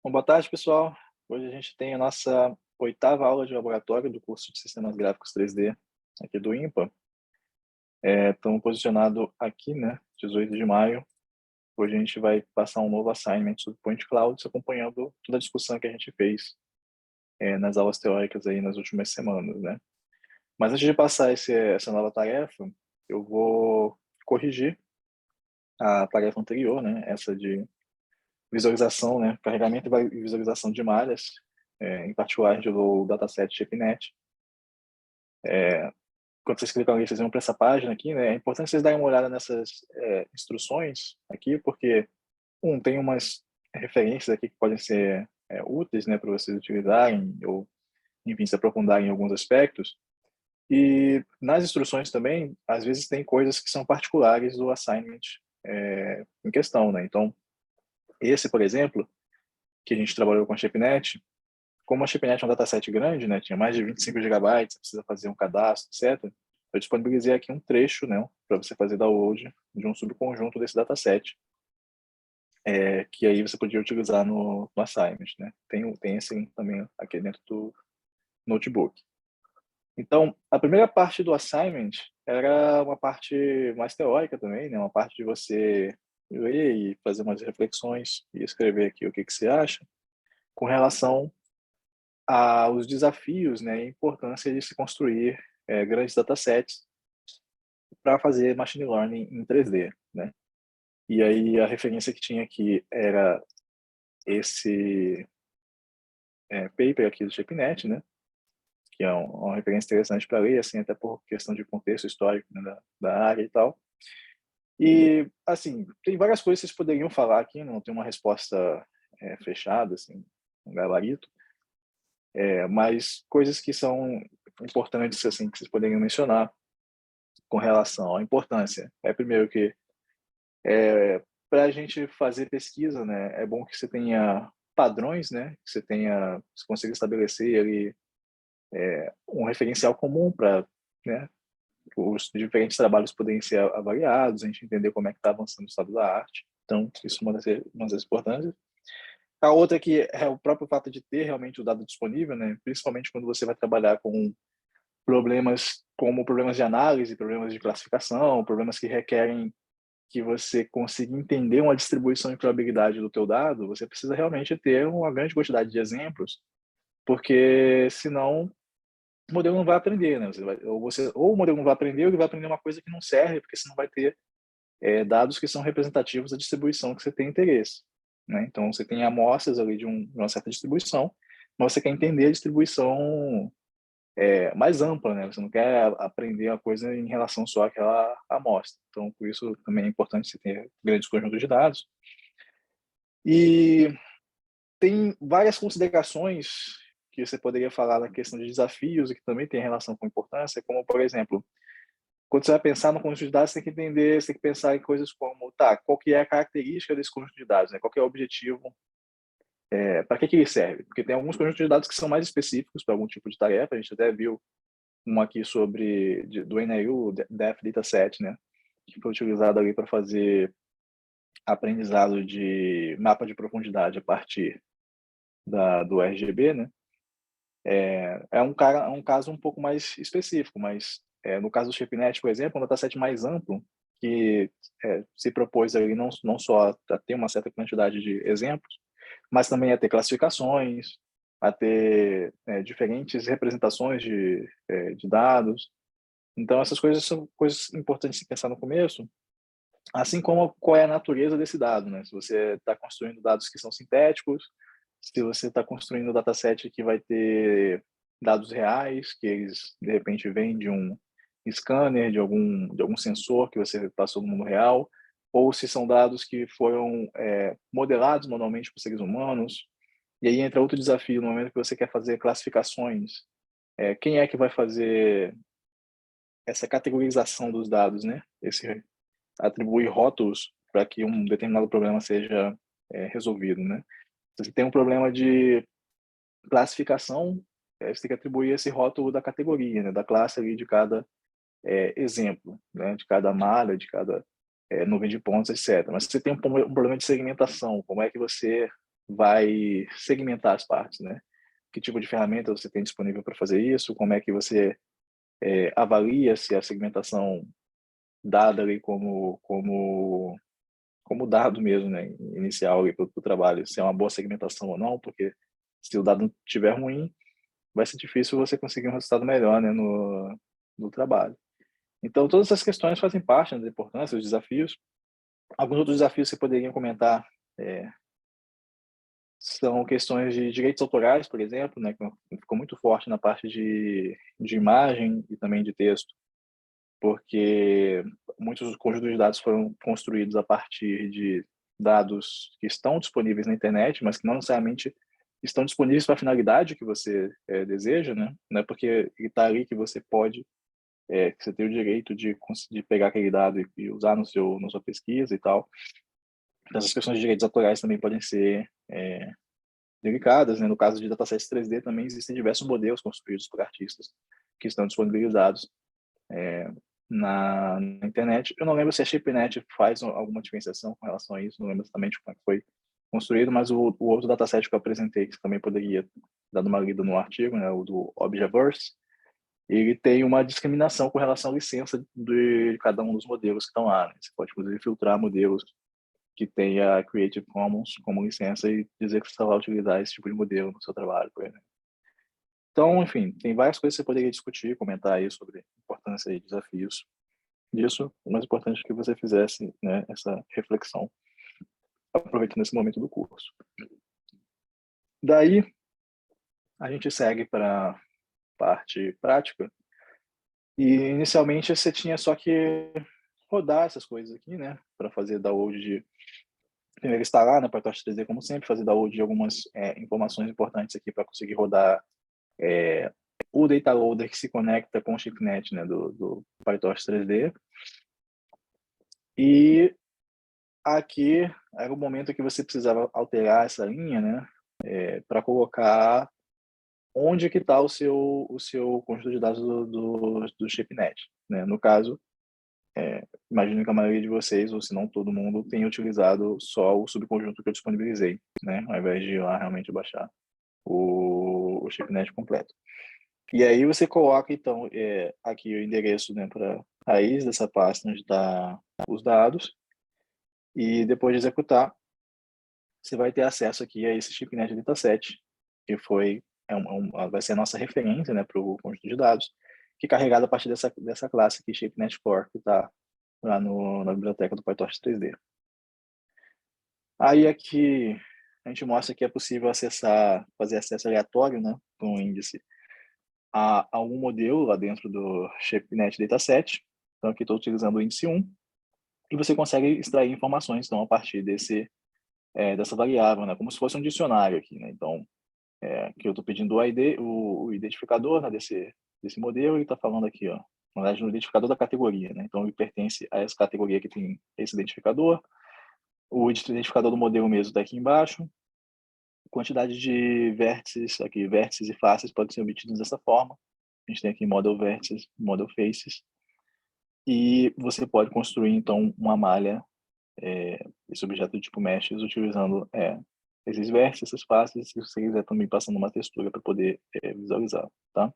Bom, boa tarde, pessoal. Hoje a gente tem a nossa oitava aula de laboratório do curso de Sistemas Gráficos 3D aqui do IMPA. Estamos posicionados aqui, né, 18 de maio. Hoje a gente vai passar um novo assignment sobre Point Clouds, acompanhando toda a discussão que a gente fez nas aulas teóricas aí nas últimas semanas, né. Mas antes de passar essa nova tarefa, eu vou corrigir a tarefa anterior, né, essa de visualização, né, carregamento e visualização de malhas, em particular do dataset ShapeNet. Quando vocês clicam ali, vocês vão para essa página aqui, né, é importante vocês darem uma olhada nessas instruções aqui, porque, tem umas referências aqui que podem ser úteis, né, para vocês utilizarem ou, enfim, se aprofundarem em alguns aspectos. E nas instruções também, às vezes tem coisas que são particulares do assignment em questão, né. Então, esse, por exemplo, que a gente trabalhou com a ShapeNet, como a ShapeNet é um dataset grande, né, tinha mais de 25 gigabytes, você precisa fazer um cadastro, etc. Eu disponibilizei aqui um trecho, né, para você fazer download de um subconjunto desse dataset, que aí você podia utilizar no assignment, né. Tem esse link também aqui dentro do notebook. Então, a primeira parte do assignment era uma parte mais teórica também, né, uma parte de você ler e fazer umas reflexões e escrever aqui o que você acha com relação aos desafios, né, e a importância de se construir grandes datasets para fazer machine learning em 3D, né. E aí a referência que tinha aqui era esse paper aqui do ShapeNet, né, que é uma referência interessante para ler, assim, até por questão de contexto histórico, né, da área e tal. E, assim, tem várias coisas que vocês poderiam falar aqui, não tem uma resposta fechada, assim, um gabarito, mas coisas que são importantes, assim, que vocês poderiam mencionar com relação à importância. Primeiro que, para a gente fazer pesquisa, né, é bom que você tenha padrões, né, que você consiga estabelecer ali um referencial comum para, né, os diferentes trabalhos poderem ser avaliados, a gente entender como é que está avançando o estado da arte. Então, isso é uma das importâncias. A outra é que é o próprio fato de ter realmente o dado disponível, né, principalmente quando você vai trabalhar com problemas como problemas de análise, problemas de classificação, problemas que requerem que você consiga entender uma distribuição e probabilidade do teu dado, você precisa realmente ter uma grande quantidade de exemplos, porque senão o modelo não vai aprender, né, ou o modelo não vai aprender ou ele vai aprender uma coisa que não serve, porque você não vai ter, dados que são representativos da distribuição que você tem interesse, né. Então você tem amostras ali de uma certa distribuição, mas você quer entender a distribuição mais ampla, né, você não quer aprender uma coisa em relação só àquela amostra. Então, por isso também é importante você ter grandes conjuntos de dados. E tem várias considerações que você poderia falar na questão de desafios e que também tem relação com importância, como, por exemplo, quando você vai pensar no conjunto de dados, você tem que entender, você tem que pensar em coisas como, tá, qual que é a característica desse conjunto de dados, né, qual que é o objetivo, para que ele serve? Porque tem alguns conjuntos de dados que são mais específicos para algum tipo de tarefa, a gente até viu um aqui do NLU, Depth Dataset, né, que foi utilizado ali para fazer aprendizado de mapa de profundidade a partir do RGB, né. É um caso um pouco mais específico, mas no caso do ShapeNet, por exemplo, é um dataset mais amplo que se propôs ali não só a ter uma certa quantidade de exemplos, mas também a ter classificações, a ter diferentes representações de dados. Então essas coisas são coisas importantes de pensar no começo, assim como qual é a natureza desse dado, né. Se você está construindo dados que são sintéticos, se você está construindo um dataset que vai ter dados reais, que eles, de repente, vêm de um scanner, de algum sensor que você passou no mundo real, ou se são dados que foram modelados manualmente por seres humanos. E aí entra outro desafio no momento que você quer fazer classificações, quem é que vai fazer essa categorização dos dados, né, esse atribuir rótulos para que um determinado problema seja resolvido, né. Se você tem um problema de classificação, você tem que atribuir esse rótulo da categoria, né, da classe ali de cada exemplo, né, de cada malha, de cada nuvem de pontos, etc. Mas se você tem um problema de segmentação, como é que você vai segmentar as partes, né? Que tipo de ferramenta você tem disponível para fazer isso? Como é que você avalia se a segmentação dada ali como dado mesmo, né, inicial para o trabalho, se é uma boa segmentação ou não, porque se o dado estiver ruim, vai ser difícil você conseguir um resultado melhor, né, no trabalho. Então, todas essas questões fazem parte, né, da importância, os desafios. Alguns outros desafios que você poderia comentar são questões de direitos autorais, por exemplo, né, que ficou muito forte na parte de imagem e também de texto, porque muitos conjuntos de dados foram construídos a partir de dados que estão disponíveis na internet, mas que não necessariamente estão disponíveis para a finalidade que você deseja, né? Não é porque está ali que você pode, que você tem o direito de pegar aquele dado e usar na sua pesquisa e tal. Então, essas questões de direitos autorais também podem ser delicadas, né? No caso de datasets 3D também existem diversos modelos construídos por artistas que estão disponibilizados na internet. Eu não lembro se a ShapeNet faz alguma diferenciação com relação a isso, não lembro exatamente como é que foi construído, mas o outro dataset que eu apresentei, que também poderia dar uma lida no artigo, né, o do Objaverse, ele tem uma discriminação com relação à licença de cada um dos modelos que estão lá. Né? Você pode, inclusive, filtrar modelos que tenha Creative Commons como licença e dizer que você vai utilizar esse tipo de modelo no seu trabalho, por exemplo. Então, enfim, tem várias coisas que você poderia discutir, comentar aí sobre importância e desafios disso. O mais importante é que você fizesse, né, essa reflexão, aproveitando esse momento do curso. Daí, a gente segue para a parte prática. E, inicialmente, você tinha só que rodar essas coisas aqui, né, para fazer download de... Primeiro, instalar na PyTorch 3D, como sempre, fazer download de algumas informações importantes aqui para conseguir rodar o data loader que se conecta com o ShapeNet, né, do PyTorch 3D. E aqui era o momento que você precisava alterar essa linha, né, para colocar onde que está o seu conjunto de dados do ShapeNet, né? No caso, imagino que a maioria de vocês, ou se não todo mundo, tenha utilizado só o subconjunto que eu disponibilizei, né? Ao invés de ir lá realmente baixar o ShapeNet completo. E aí você coloca, então, aqui o endereço, né, para a raiz dessa pasta onde está os dados, e depois de executar, você vai ter acesso aqui a esse ShapeNet dataset, que vai ser a nossa referência, né, para o conjunto de dados, que é carregado a partir dessa classe aqui, ShapeNet Core, que está lá na biblioteca do PyTorch 3D. Aí aqui a gente mostra que é possível fazer acesso aleatório, né, com um índice a algum modelo lá dentro do ShapeNet Dataset. Então aqui estou utilizando o índice 1, e você consegue extrair informações então a partir dessa variável, né, como se fosse um dicionário aqui, né? Então que eu estou pedindo o ID, o identificador, né, desse modelo, ele está falando aqui, ó, na verdade, no identificador da categoria, né? Então ele pertence a essa categoria que tem esse identificador. O identificador do modelo mesmo está aqui embaixo. Quantidade de vértices aqui, vértices e faces podem ser obtidos dessa forma. A gente tem aqui model vértices, model faces, e você pode construir então uma malha, esse objeto do tipo meshes, utilizando esses vértices, essas faces, se você quiser também passando uma textura para poder visualizar, tá?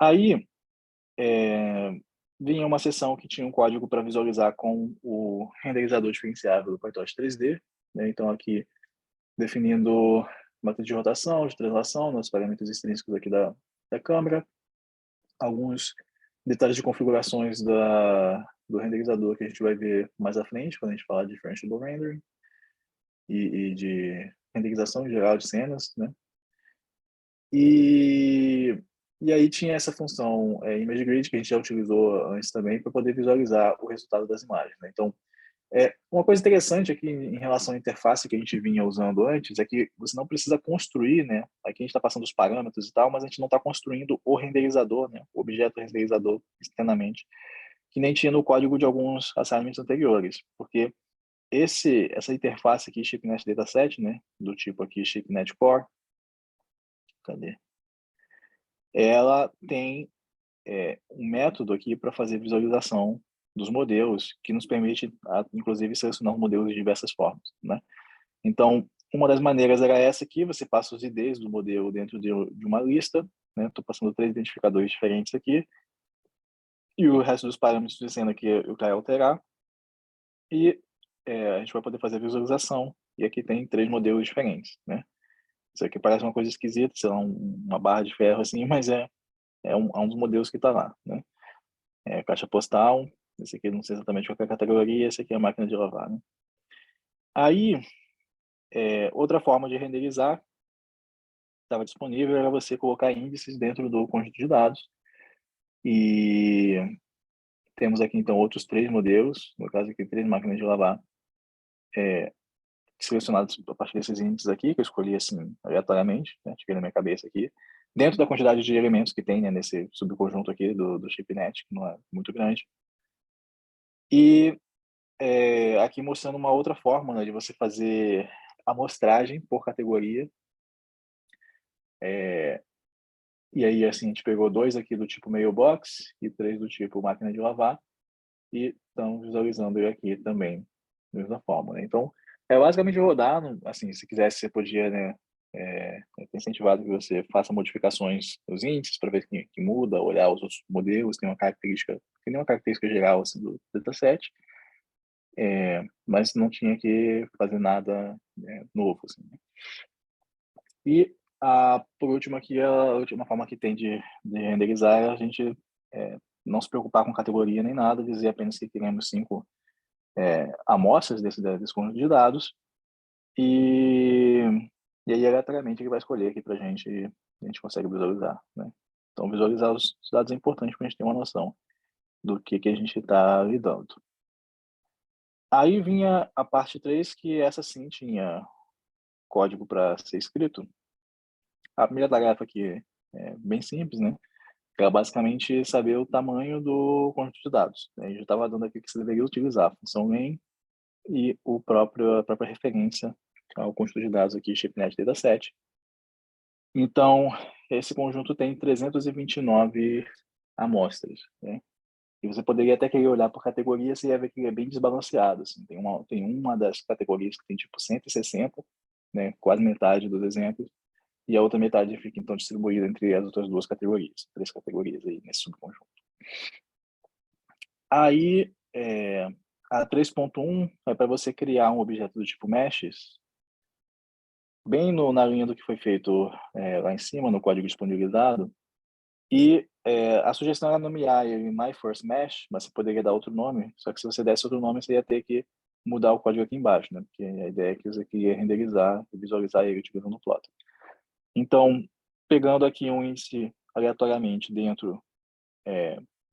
Aí vinha uma seção que tinha um código para visualizar com o renderizador diferenciável do PyTorch 3D, né? Então aqui definindo matriz de rotação, de translação, nos parâmetros extrínsecos aqui da câmera, alguns detalhes de configurações do renderizador que a gente vai ver mais à frente, quando a gente falar de differentiable rendering e de renderização em geral de cenas, né? E aí tinha essa função Image Grid, que a gente já utilizou antes também, para poder visualizar o resultado das imagens, né? Então, uma coisa interessante aqui em relação à interface que a gente vinha usando antes é que você não precisa construir, né? Aqui a gente está passando os parâmetros e tal, mas a gente não está construindo o renderizador, né? O objeto renderizador externamente, que nem tinha no código de alguns assignments anteriores, porque essa interface aqui, ShapeNet Dataset, né? Do tipo aqui ShapeNet Core, cadê? Ela tem um método aqui para fazer visualização dos modelos, que nos permite, inclusive, selecionar modelos de diversas formas, né? Então, uma das maneiras era essa aqui, você passa os IDs do modelo dentro de uma lista, né? Estou passando 3 identificadores diferentes aqui, e o resto dos parâmetros dizendo que eu quero alterar, e a gente vai poder fazer visualização, e aqui tem 3 modelos diferentes, né? Isso aqui parece uma coisa esquisita, sei lá, uma barra de ferro assim, mas é um dos modelos que está lá, né? Caixa postal, esse aqui não sei exatamente qual é a categoria, esse aqui é a máquina de lavar, né? Aí, outra forma de renderizar estava disponível era você colocar índices dentro do conjunto de dados, e temos aqui então outros 3 modelos, no caso aqui 3 máquinas de lavar, selecionados a partir desses índices aqui, que eu escolhi assim aleatoriamente, né? Tirei na minha cabeça aqui, dentro da quantidade de elementos que tem, né, nesse subconjunto aqui do ChipNet, que não é muito grande. E aqui mostrando uma outra forma, né, de você fazer amostragem por categoria. E aí, assim, a gente pegou 2 aqui do tipo mailbox e 3 do tipo máquina de lavar, e estamos visualizando ele aqui também, da mesma forma, né? Então, é basicamente rodar, assim, se quisesse, você podia, né, é incentivado que você faça modificações nos índices para ver que muda, olhar os outros modelos, tem uma característica geral, assim, do dataset, mas não tinha que fazer nada, novo, assim, né? E, por último aqui, a última forma que tem de renderizar é a gente não se preocupar com categoria nem nada, dizer apenas que queremos 5 amostras desse conjunto de dados, e, e aí aleatoriamente ele vai escolher aqui para a gente consegue visualizar, né? Então, visualizar os dados é importante para a gente ter uma noção do que a gente está lidando. Aí vinha a parte 3, que essa sim tinha código para ser escrito. A primeira tarefa aqui é bem simples, né? Era basicamente saber o tamanho do conjunto de dados, né? Eu já estava dando aqui que você deveria utilizar a função len e a própria referência ao conjunto de dados aqui, ShapeNet Dataset. Então, esse conjunto tem 329 amostras, né? E você poderia até querer olhar por categoria, você ia ver que ele é bem desbalanceado, assim. Tem uma das categorias que tem tipo 160, né? Quase metade dos exemplos, e a outra metade fica então distribuída entre as outras 2 categorias, 3 categorias aí nesse subconjunto. Aí, a 3.1 é para você criar um objeto do tipo meshes, bem na linha do que foi feito lá em cima, no código disponibilizado. E a sugestão era nomear ele MyFirstMesh, mas você poderia dar outro nome, só que se você desse outro nome, você ia ter que mudar o código aqui embaixo, né? Porque a ideia é que você queria renderizar e visualizar ele utilizando o Plotter. Então, pegando aqui um índice aleatoriamente dentro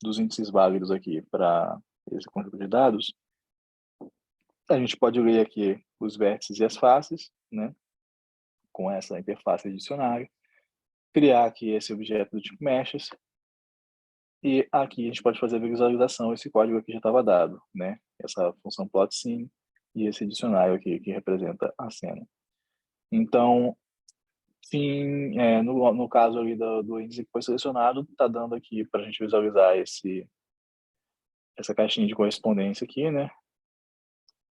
dos índices válidos aqui para esse conjunto de dados, a gente pode ler aqui os vértices e as faces, né, com essa interface de dicionário, criar aqui esse objeto do tipo meshes, e aqui a gente pode fazer a visualização, esse código aqui já estava dado, né, essa função plot scene e esse dicionário aqui que representa a cena. Então, sim, no caso ali do índice que foi selecionado, está dando aqui para a gente visualizar essa caixinha de correspondência aqui, né?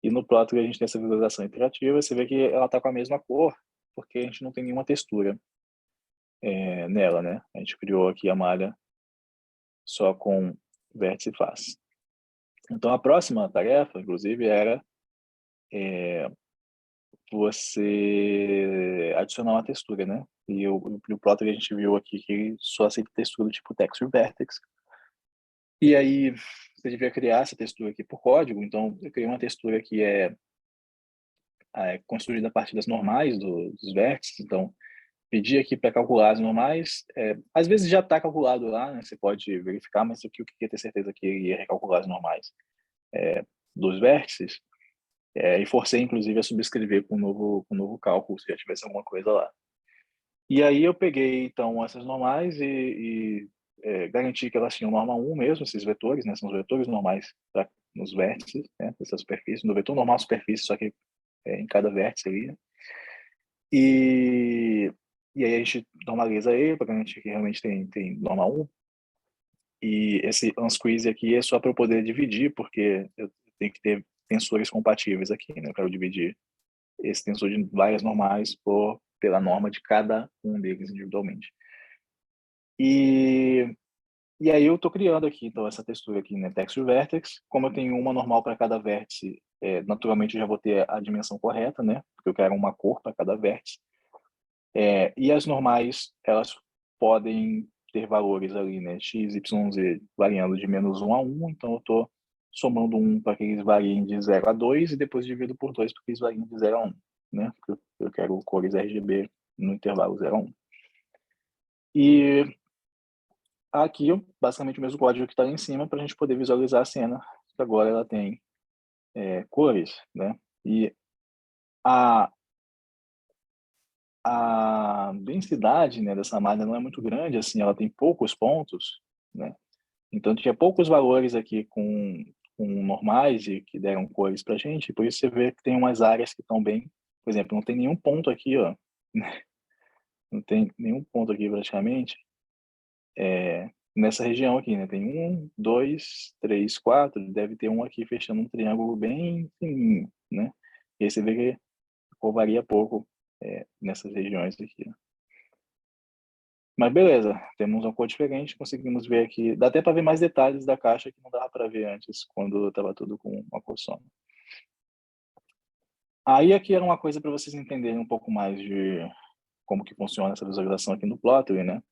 E no Plotter a gente tem essa visualização interativa, você vê que ela está com a mesma cor, porque a gente não tem nenhuma textura nela, né? A gente criou aqui a malha só com vértice e face. Então a próxima tarefa, inclusive, era você adicionar uma textura, né? E o Plotter a gente viu aqui que só aceita textura do tipo Texture Vertex. E aí você devia criar essa textura aqui por código, então eu criei uma textura que é construída a partir das normais dos vértices, então pedir aqui para calcular as normais, às vezes já está calculado lá, né? Você pode verificar, mas aqui eu queria ter certeza que ele ia recalcular as normais dos vértices, e forcei inclusive a subscrever com um novo cálculo, se já tivesse alguma coisa lá. E aí eu peguei então essas normais e garanti que elas tinham norma 1 mesmo, esses vetores, né? São os vetores normais nos vértices, né? Dessa superfície, no vetor normal superfície, só que em cada vértice ali, né? E aí a gente normaliza ele para garantir que realmente tem norma 1. E esse unsqueeze aqui é só para eu poder dividir, porque eu tenho que ter tensores compatíveis aqui, né? Eu quero dividir esse tensor de várias normais pela norma de cada um deles individualmente. E aí eu estou criando aqui, então, essa textura aqui, né, texture vertex. Como eu tenho uma normal para cada vértice, naturalmente eu já vou ter a dimensão correta, né, porque eu quero uma cor para cada vértice. E as normais, elas podem ter valores ali, né, x, y, z, variando de -1 a 1, então eu estou somando 1 para que eles variem de 0 a 2 e depois divido por 2 para que eles variem de 0 a 1, né, porque eu quero cores RGB no intervalo 0 a 1. E aqui, basicamente o mesmo código que está ali em cima para a gente poder visualizar a cena, que agora ela tem cores, né? E a, a densidade, né, dessa malha não é muito grande, assim, ela tem poucos pontos, né? Então tinha poucos valores aqui com normais e que deram cores para a gente, por isso você vê que tem umas áreas que estão bem, por exemplo, não tem nenhum ponto aqui, ó, não tem nenhum ponto aqui praticamente, nessa região aqui, né? Tem 1, 2, 3, 4, deve ter um aqui fechando um triângulo bem fininho, né? E aí você vê que a cor varia pouco nessas regiões aqui, ó. Mas beleza, temos uma cor diferente, conseguimos ver aqui. Dá até para ver mais detalhes da caixa que não dava para ver antes, quando estava tudo com uma cor só. Aí aqui era uma coisa para vocês entenderem um pouco mais de como que funciona essa visualização aqui no Plotly, né?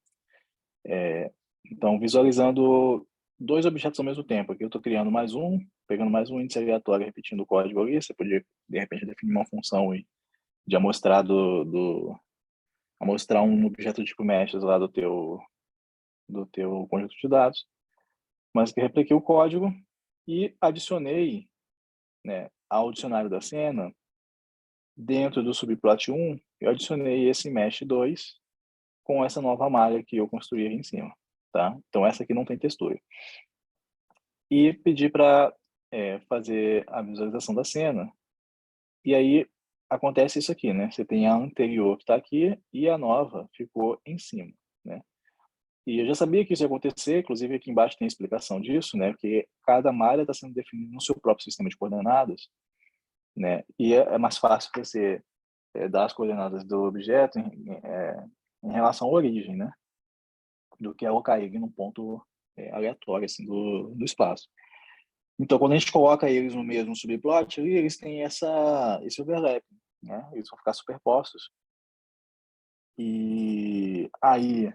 Então, visualizando dois objetos ao mesmo tempo. Aqui eu estou criando mais um, pegando mais um índice aleatório, repetindo o código ali. Você podia, de repente, definir uma função e de amostrar amostrar um objeto tipo meshes lá do teu conjunto de dados. Mas que repliquei o código e adicionei, né, ao dicionário da cena, dentro do subplot 1, eu adicionei esse mesh 2 com essa nova malha que eu construí aqui em cima, tá? Então essa aqui não tem textura. E pedi para fazer a visualização da cena. E aí acontece isso aqui, né? Você tem a anterior que está aqui e a nova ficou em cima, né? E eu já sabia que isso ia acontecer, inclusive aqui embaixo tem a explicação disso, né? Porque cada malha está sendo definida no seu próprio sistema de coordenadas, né? E é mais fácil você dar as coordenadas do objeto em relação à origem, né? Do que alocar ele num ponto aleatório assim do espaço. Então, quando a gente coloca eles no mesmo subplot, eles têm esse overlap, né? Eles vão ficar superpostos. E aí,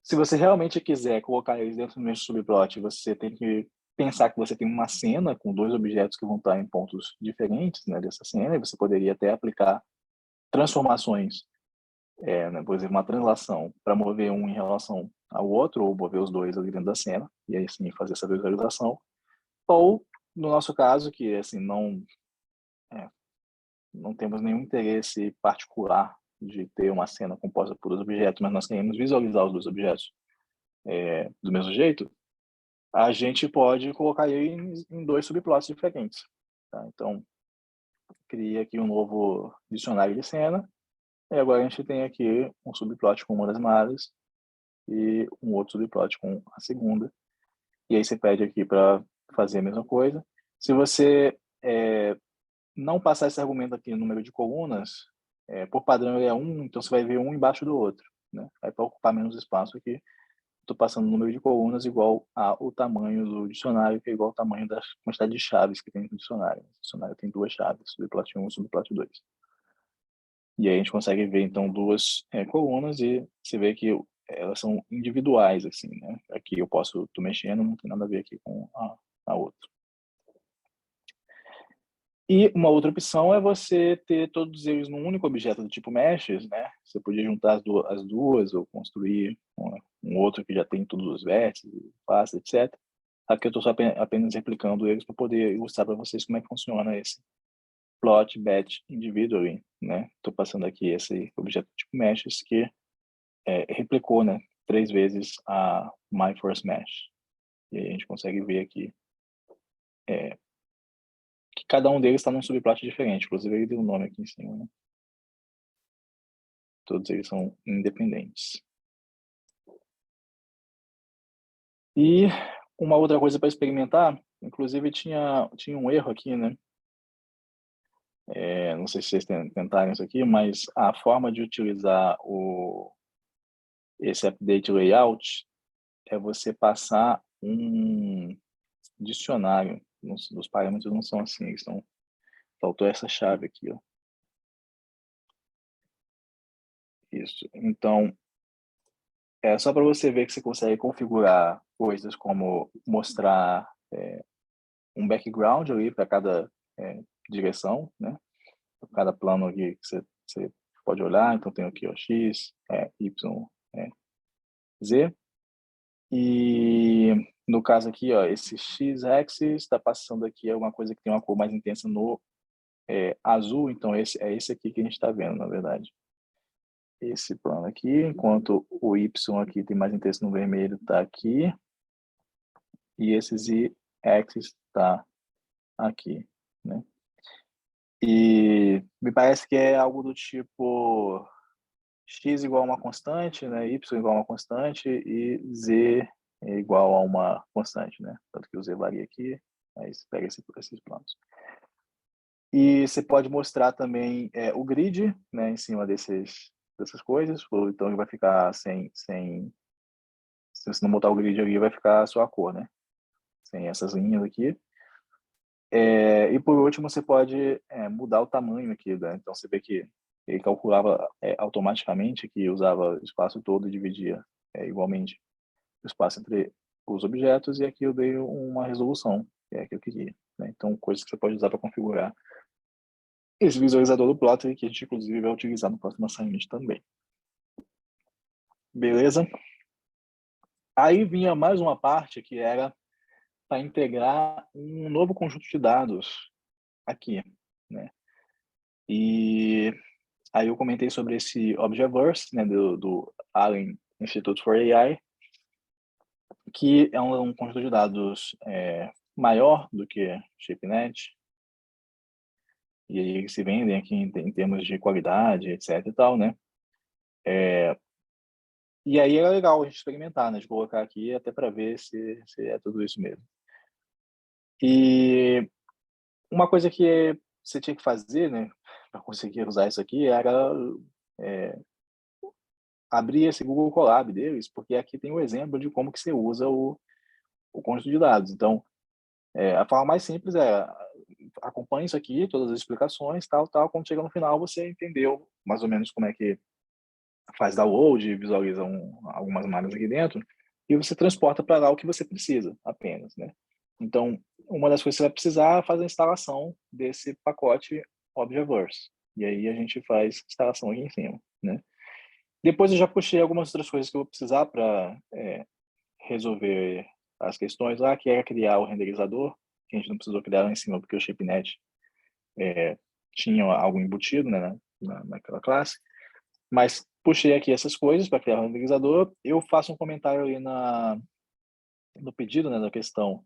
se você realmente quiser colocar eles dentro do mesmo subplot, você tem que pensar que você tem uma cena com dois objetos que vão estar em pontos diferentes, né, dessa cena, e você poderia até aplicar transformações, né, por exemplo, uma translação para mover um em relação ao outro, ou mover os dois ali dentro da cena, e aí sim fazer essa visualização. Ou, no nosso caso, que assim, não temos nenhum interesse particular de ter uma cena composta por dois objetos, mas nós queremos visualizar os dois objetos do mesmo jeito, a gente pode colocar ele em dois subplots diferentes. Tá? Então, cria aqui um novo dicionário de cena, e agora a gente tem aqui um subplot com uma das malhas e um outro subplot com a segunda. E aí você pede aqui para fazer a mesma coisa. Se você não passar esse argumento aqui no número de colunas, por padrão ele é 1, então você vai ver um embaixo do outro, né? Aí para ocupar menos espaço aqui, estou passando o número de colunas igual ao tamanho do dicionário, que é igual ao tamanho da quantidade de chaves que tem no dicionário. O dicionário tem duas chaves, subplot 1 e subplot 2. E aí a gente consegue ver, então, duas colunas e você vê que elas são individuais, assim, né? Aqui eu posso, tô mexendo, não tem nada a ver aqui com a outra. E uma outra opção é você ter todos eles num único objeto do tipo meshes, né? Você podia juntar as duas ou construir um outro que já tem todos os vértices, pasta, etc. Aqui eu estou só apenas replicando eles para poder ilustrar para vocês como é que funciona esse plot batch individually, né? Estou passando aqui esse objeto tipo meshes que replicou, né, 3 vezes a my first mesh. E aí a gente consegue ver aqui que cada um deles está num subplot diferente. Inclusive ele deu um nome aqui em cima, né? Todos eles são independentes. E uma outra coisa para experimentar, inclusive tinha um erro aqui, né? Não sei se vocês tentaram isso aqui, mas a forma de utilizar esse update layout é você passar um dicionário. Os parâmetros não são assim, faltou essa chave aqui, ó. Isso. Então, é só para você ver que você consegue configurar coisas como mostrar um background ali para cada direção, né? Para cada plano aqui que você pode olhar. Então, tem aqui, ó, X, Y, Z. E no caso aqui, ó, esse X-axis está passando aqui alguma coisa que tem uma cor mais intensa no azul. Então, esse aqui que a gente está vendo, na verdade. Esse plano aqui, enquanto o Y aqui tem mais intenso no vermelho, está aqui. E esse Z-axis está aqui, né? E me parece que é algo do tipo x igual a uma constante, né? Y igual a uma constante e z é igual a uma constante, né? Tanto que o z varia aqui, aí você pega esses planos. E você pode mostrar também o grid, né, em cima dessas coisas, ou então ele vai ficar se você não botar o grid ali, vai ficar só a cor, né? Sem essas linhas aqui. E por último, você pode mudar o tamanho aqui, né? Então você vê que ele calculava automaticamente que usava o espaço todo e dividia igualmente o espaço entre os objetos, e aqui eu dei uma resolução, que é a que eu queria, né? Então, coisas que você pode usar para configurar esse visualizador do Plotter, que a gente inclusive vai utilizar no próximo assignment também. Beleza? Aí vinha mais uma parte que era para integrar um novo conjunto de dados aqui, né? E aí eu comentei sobre esse Objaverse, né, do Allen Institute for AI, que é um conjunto de dados maior do que ShapeNet, e aí eles se vendem aqui em termos de qualidade, etc e tal, né? E aí era legal a gente experimentar, né, de colocar aqui até para ver se é tudo isso mesmo. E uma coisa que você tinha que fazer, né, para conseguir usar isso aqui, era abrir esse Google Colab deles, porque aqui tem o exemplo de como que você usa o conjunto de dados. Então, a forma mais simples é acompanhe isso aqui, todas as explicações, tal, tal. Quando chega no final, você entendeu mais ou menos como é que faz download, visualiza algumas malhas aqui dentro, e você transporta para lá o que você precisa apenas, né? Então, uma das coisas que você vai precisar é fazer a instalação desse pacote Objaverse. E aí a gente faz instalação aqui em cima, né? Depois eu já puxei algumas outras coisas que eu vou precisar para resolver as questões lá, que é criar o renderizador, que a gente não precisou criar lá em cima, porque o ShapeNet tinha algo embutido, né, naquela classe. Mas puxei aqui essas coisas para criar o renderizador. Eu faço um comentário ali no pedido, né, da questão,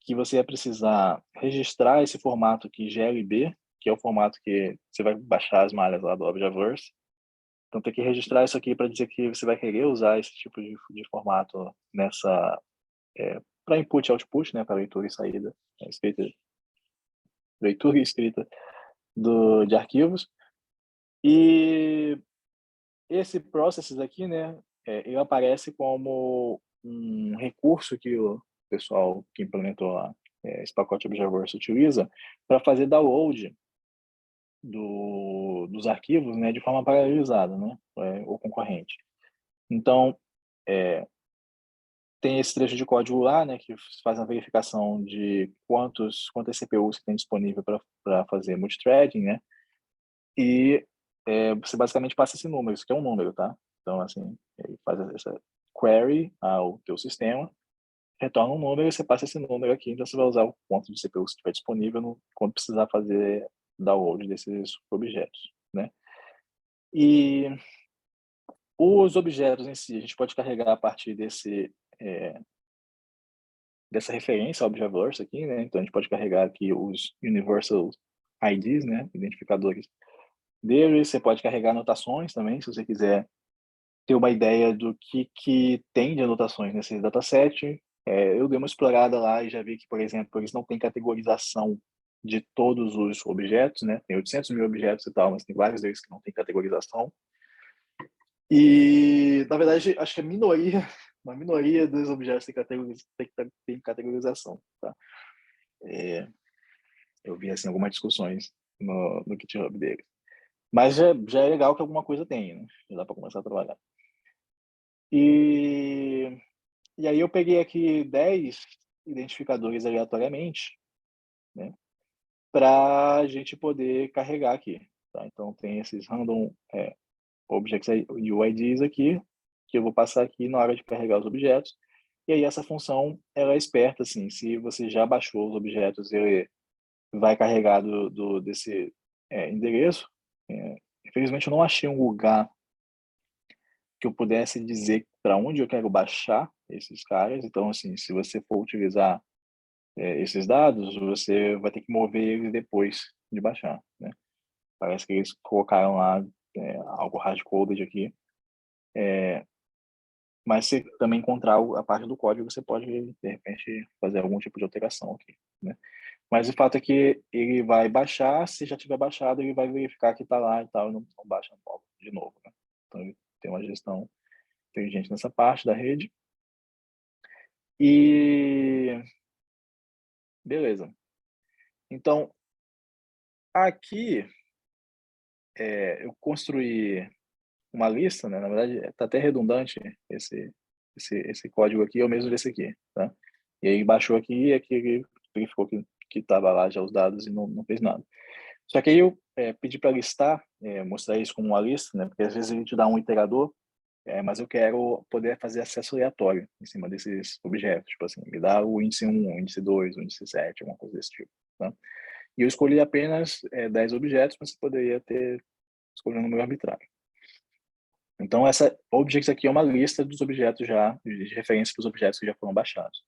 que você vai precisar registrar esse formato aqui, GLB, que é o formato que você vai baixar as malhas lá do Objaverse. Então tem que registrar isso aqui para dizer que você vai querer usar esse tipo de formato nessa para input e output, né, para leitura e saída, leitura e escrita de arquivos. E esse processes aqui, né, ele aparece como um recurso que o pessoal que implementou lá esse pacote Objaverse utiliza para fazer download dos arquivos, né, de forma paralelizada, né, ou concorrente. Então, tem esse trecho de código lá, né, que faz a verificação de quantas CPUs que tem disponível para fazer multithreading, né, e você basicamente passa esse número, isso aqui é um número, tá? Então, assim, ele faz essa query ao teu sistema, retorna um número e você passa esse número aqui, então você vai usar o quanto de CPU que estiver disponível quando precisar fazer download desses objetos, né? E os objetos em si, a gente pode carregar a partir dessa referência ao Objaverse aqui, né? Então a gente pode carregar aqui os Universal IDs, né? Identificadores deles. Você pode carregar anotações também, se você quiser ter uma ideia do que tem de anotações nesse dataset. Eu dei uma explorada lá e já vi que, por exemplo, eles não têm categorização de todos os objetos, né? Tem 800 mil objetos e tal, mas tem vários deles que não tem categorização. E, na verdade, acho que uma minoria dos objetos tem categorização, tá? Eu vi, assim, algumas discussões no GitHub deles. Mas já é legal que alguma coisa tenha, né? Já dá para começar a trabalhar. E aí eu peguei aqui 10 identificadores aleatoriamente, né? Para a gente poder carregar aqui, tá? Então tem esses random objects UIDs aqui, que eu vou passar aqui na hora de carregar os objetos. E aí essa função, ela é esperta, assim, se você já baixou os objetos, ele vai carregar desse endereço. Infelizmente eu não achei um lugar que eu pudesse dizer para onde eu quero baixar esses caras. Então, assim, se você for utilizar esses dados, você vai ter que mover eles depois de baixar, né? Parece que eles colocaram lá algo hard-coded aqui. Mas se também encontrar a parte do código, você pode, de repente, fazer algum tipo de alteração aqui, né? Mas o fato é que ele vai baixar, se já tiver baixado, ele vai verificar que está lá e tal, e não baixa de novo, né? Então, ele tem uma gestão inteligente nessa parte da rede. E beleza. Então, aqui eu construí uma lista, né? Na verdade, está até redundante esse código aqui, é o mesmo desse aqui, tá? E aí baixou aqui e aqui ele verificou que estava lá já os dados e não fez nada. Só que aí eu pedi para listar, mostrar isso como uma lista, né? Porque às vezes ele te dá um iterador, mas eu quero poder fazer acesso aleatório em cima desses objetos. Tipo assim, me dá o índice 1, o índice 2, o índice 7, alguma coisa desse tipo, tá? E eu escolhi apenas 10 objetos, mas você poderia ter escolhido um número arbitrário. Então, essa objects aqui é uma lista dos objetos já, de referência dos objetos que já foram baixados.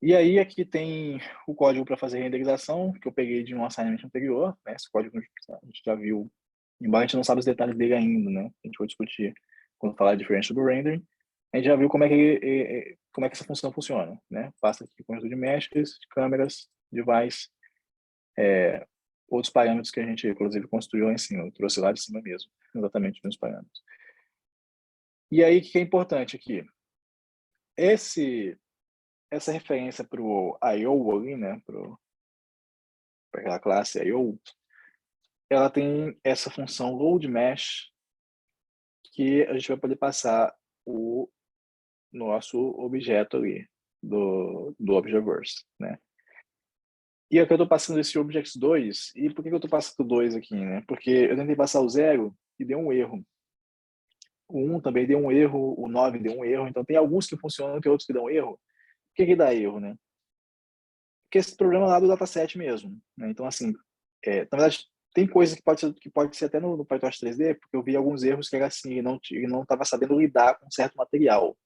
E aí, aqui tem o código para fazer renderização, que eu peguei de um assignment anterior, né? Esse código a gente já viu, embora a gente não sabe os detalhes dele ainda, né? A gente vai discutir quando falar de differential do rendering. A gente já viu como é que essa função funciona, né? Passa aqui conjunto de meshes, câmeras, device, outros parâmetros que a gente, inclusive, construiu lá em cima. Eu trouxe lá de cima mesmo, exatamente os parâmetros. E aí, o que é importante aqui? Essa referência para o I/O ali, né? Para aquela classe I/O, ela tem essa função load mesh que a gente vai poder passar o nosso objeto ali do Objaverse, né? E aqui eu estou passando esse objects2, e por que eu estou passando 2 aqui, né? Porque eu tentei passar o 0 e deu um erro. O 1 também deu um erro, o 9 deu um erro, então tem alguns que funcionam, tem outros que dão erro. Por que dá erro, né? Porque esse problema lá do dataset mesmo, né? Então, assim, na verdade, tem coisas que pode ser até no PyTorch 3D, porque eu vi alguns erros que era assim, ele não estava sabendo lidar com certo material.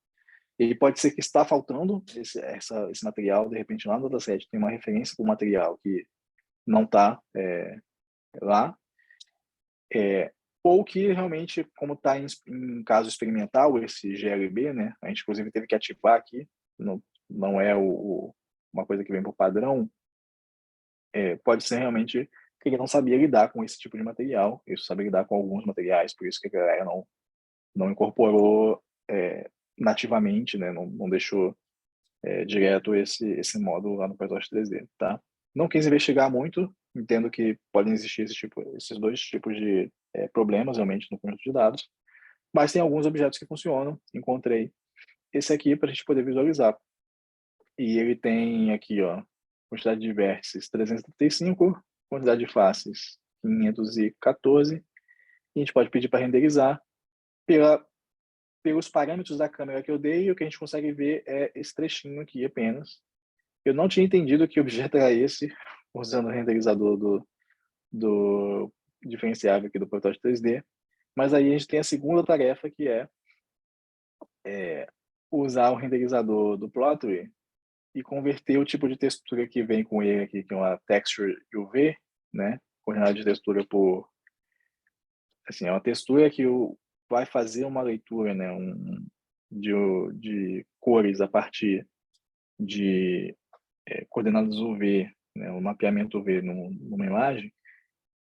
E pode ser que está faltando esse material, de repente lá no dataset tem uma referência para o material que não está lá, ou que realmente, como está em caso experimental, esse GLB, né, a gente inclusive teve que ativar aqui, não é uma coisa que vem por padrão, pode ser realmente que ele não sabia lidar com esse tipo de material, ele sabia lidar com alguns materiais, por isso que a galera não incorporou nativamente, né, não deixou direto esse módulo lá no PyTorch 3D, tá? Não quis investigar muito, entendo que podem existir esses dois tipos de problemas realmente no conjunto de dados, mas tem alguns objetos que funcionam, encontrei esse aqui para a gente poder visualizar. E ele tem aqui, ó, quantidade de vértices 335, quantidade de faces 514, e a gente pode pedir para renderizar pelos parâmetros da câmera que eu dei, o que a gente consegue ver é esse trechinho aqui apenas. Eu não tinha entendido que objeto era esse, usando o renderizador do diferenciável aqui do PyTorch 3D, mas aí a gente tem a segunda tarefa, que é usar o renderizador do Plotly e converter o tipo de textura que vem com ele aqui, que é uma texture UV, né? Coordenada de textura por... Assim, é uma textura que vai fazer uma leitura, né? De cores a partir de coordenadas UV né, o mapeamento V numa imagem,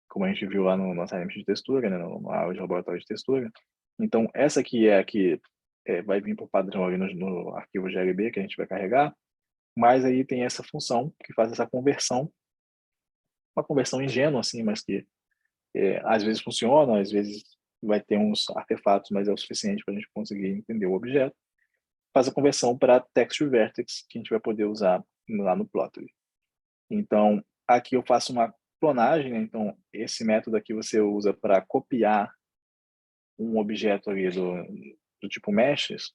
como a gente viu lá no assignment de textura, né, no aula de laboratório de textura. Então, essa aqui é a que vai vir por padrão ali no arquivo GLB que a gente vai carregar, mas aí tem essa função que faz essa conversão, uma conversão ingênua, assim, mas que às vezes funciona, às vezes vai ter uns artefatos, mas é o suficiente para a gente conseguir entender o objeto. Faz a conversão para texture vertex, que a gente vai poder usar lá no Plotly. Então, aqui eu faço uma clonagem, né? Então, esse método aqui você usa para copiar um objeto ali do tipo meshes,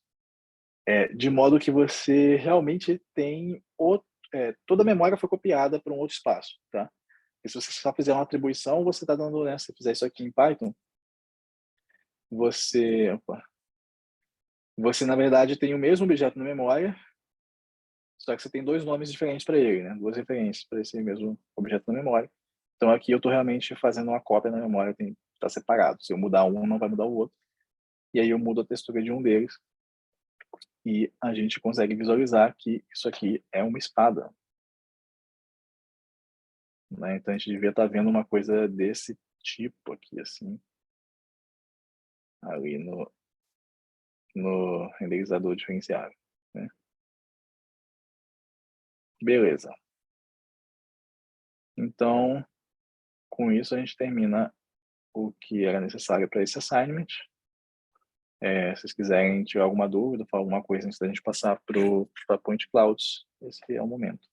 de modo que você realmente tem toda a memória foi copiada para um outro espaço, tá? E se você só fizer uma atribuição, você está dando, né? Se fizer isso aqui em Python, você na verdade tem o mesmo objeto na memória, só que você tem dois nomes diferentes para ele, né? Duas referências para esse mesmo objeto na memória. Então aqui eu estou realmente fazendo uma cópia na memória, está separado. Se eu mudar um, não vai mudar o outro. E aí eu mudo a textura de um deles e a gente consegue visualizar que isso aqui é uma espada, né? Então a gente devia estar vendo uma coisa desse tipo aqui, assim, ali no renderizador diferenciável, né? Beleza. Então, com isso a gente termina o que era necessário para esse assignment. Se vocês quiserem tirar alguma dúvida, falar alguma coisa antes da gente passar para Point Clouds, esse é o momento.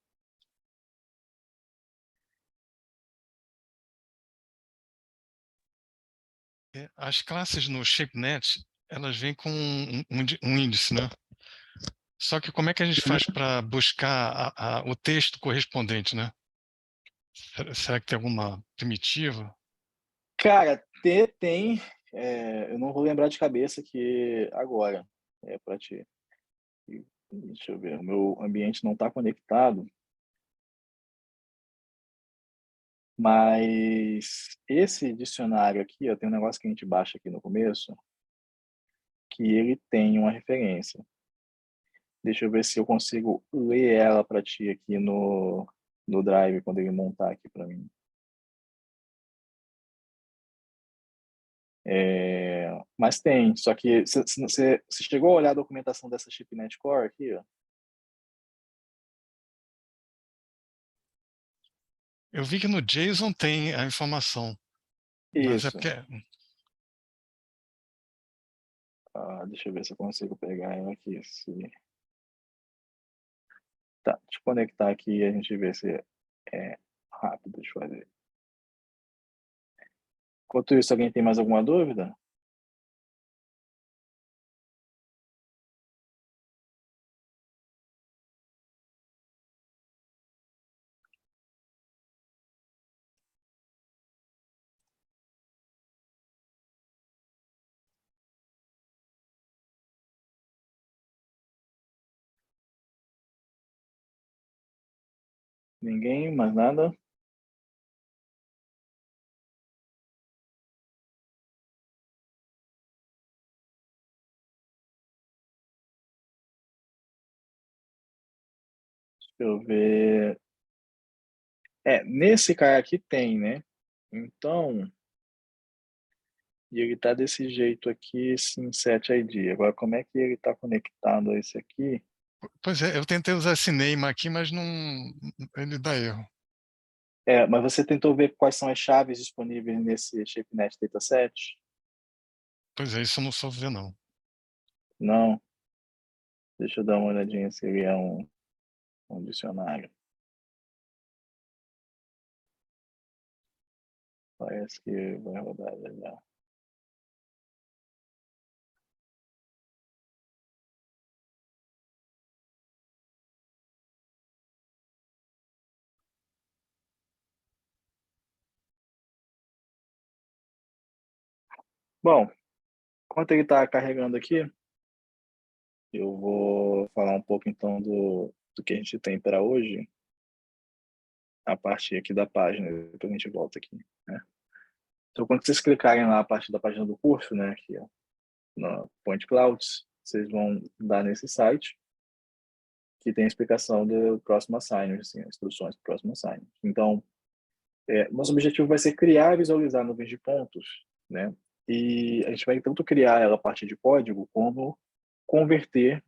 As classes no ShapeNet, elas vêm com um índice, né? Só que como é que a gente faz para buscar o texto correspondente, né? Será que tem alguma primitiva? Cara, tem, eu não vou lembrar de cabeça aqui agora, para ti. Deixa eu ver, o meu ambiente não está conectado, mas esse dicionário aqui, ó, tem um negócio que a gente baixa aqui no começo, que ele tem uma referência. Deixa eu ver se eu consigo ler ela para ti aqui no Drive, quando ele montar aqui para mim. Mas tem, só que você chegou a olhar a documentação dessa ChipNet Core aqui, ó? Eu vi que no JSON tem a informação, mas é Isso. porque Deixa eu ver se eu consigo pegar ela aqui. Tá, deixa eu conectar aqui e a gente vê se é rápido de fazer. Enquanto isso, alguém tem mais alguma dúvida? Ninguém, mais nada? Deixa eu ver. Nesse cara aqui tem, né? Então, e ele tá desse jeito aqui, sim, set ID. Agora, como é que ele tá conectado a esse aqui? pois é, eu tentei usar esse name aqui, mas não, ele dá erro. Mas você tentou ver quais são as chaves disponíveis nesse ShapeNet Dataset? Pois é, isso eu não soube ver, não. Não. Deixa eu dar uma olhadinha se ele é um dicionário. Parece que vai rodar já. Bom, enquanto ele está carregando aqui, eu vou falar um pouco então do que a gente tem para hoje, a partir aqui da página, depois a gente volta aqui, né? Então, quando vocês clicarem lá a partir da página do curso, né, aqui, ó, na Point Clouds, vocês vão dar nesse site, que tem a explicação do próximo assignment, assim, instruções do próximo assignment. Então, nosso objetivo vai ser criar e visualizar nuvens de pontos, né? E a gente vai tanto criar ela a partir de código, como converter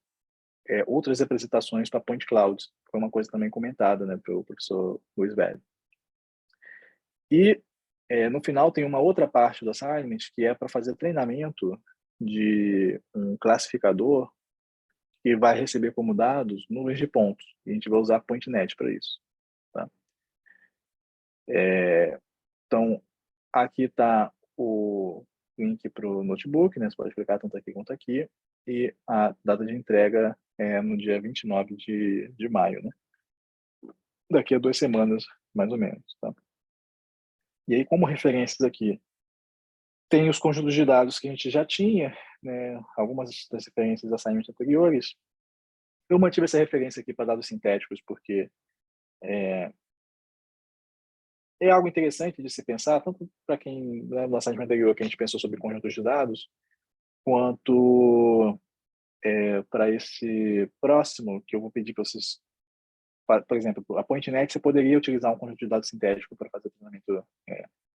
outras representações para point clouds. Foi uma coisa também comentada, né, pelo professor Luiz Velho. E no final tem uma outra parte do assignment que é para fazer treinamento de um classificador que vai receber como dados nuvens de pontos. E a gente vai usar PointNet para isso. Tá? Então, aqui está o link para o notebook, né? Você pode clicar tanto aqui quanto aqui. E a data de entrega é no dia 29 de maio, né? Daqui a 2 semanas, mais ou menos. Tá? E aí, como referências aqui, tem os conjuntos de dados que a gente já tinha, né? Algumas das referências das assignments anteriores. Eu mantive essa referência aqui para dados sintéticos, porque é algo interessante de se pensar, tanto para quem, né, no assignment anterior que a gente pensou sobre conjuntos de dados, quanto para esse próximo, que eu vou pedir para vocês, por exemplo, a PointNet, você poderia utilizar um conjunto de dados sintético para fazer o treinamento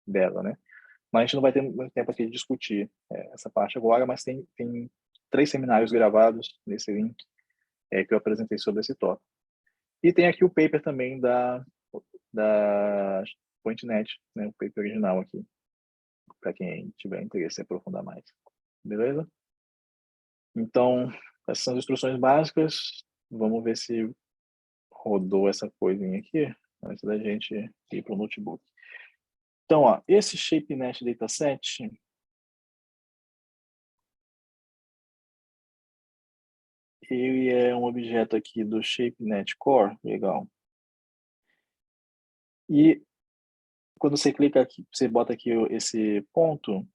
dela, né? Mas a gente não vai ter muito tempo aqui de discutir essa parte agora, mas tem 3 seminários gravados nesse link que eu apresentei sobre esse tópico. E tem aqui o paper também da PointNet, né, o paper original aqui, para quem tiver interesse em aprofundar mais. Beleza? Então, essas são as instruções básicas. Vamos ver se rodou essa coisinha aqui, antes da gente ir para o notebook. Então, ó, esse ShapeNet Dataset, ele é um objeto aqui do ShapeNet Core, legal. E quando você clica aqui, você bota aqui esse ponto,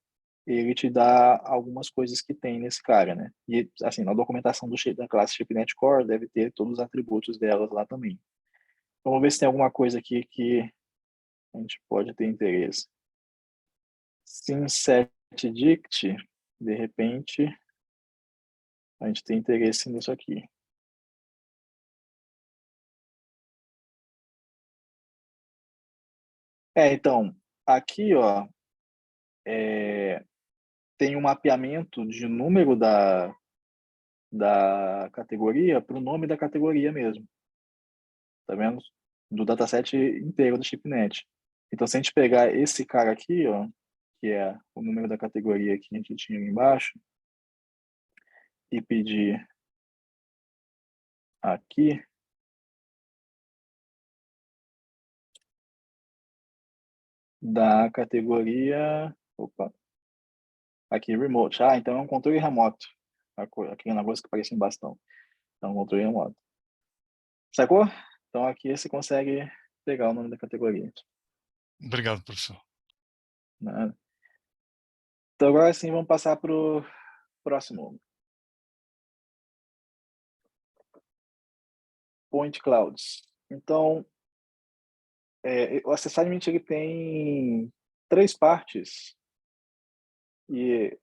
ele te dá algumas coisas que tem nesse cara, né? E, assim, na documentação da classe ShapeNet Core deve ter todos os atributos delas lá também. Então, vamos ver se tem alguma coisa aqui que a gente pode ter interesse. SimSetDict, de repente, a gente tem interesse nisso aqui. Então, aqui, ó, tem um mapeamento de número da categoria para o nome da categoria mesmo. Tá vendo? Do dataset inteiro do ShapeNet. Então, se a gente pegar esse cara aqui, ó, que é o número da categoria que a gente tinha ali embaixo, e pedir aqui, da categoria, opa, aqui, remote. Então é um controle remoto. Aquele negócio que parece um bastão. É um controle remoto. Sacou? Então aqui você consegue pegar o nome da categoria. Obrigado, professor. Né? Então agora sim, vamos passar para o próximo. Point Clouds. Então, o assignment ele tem 3 partes. E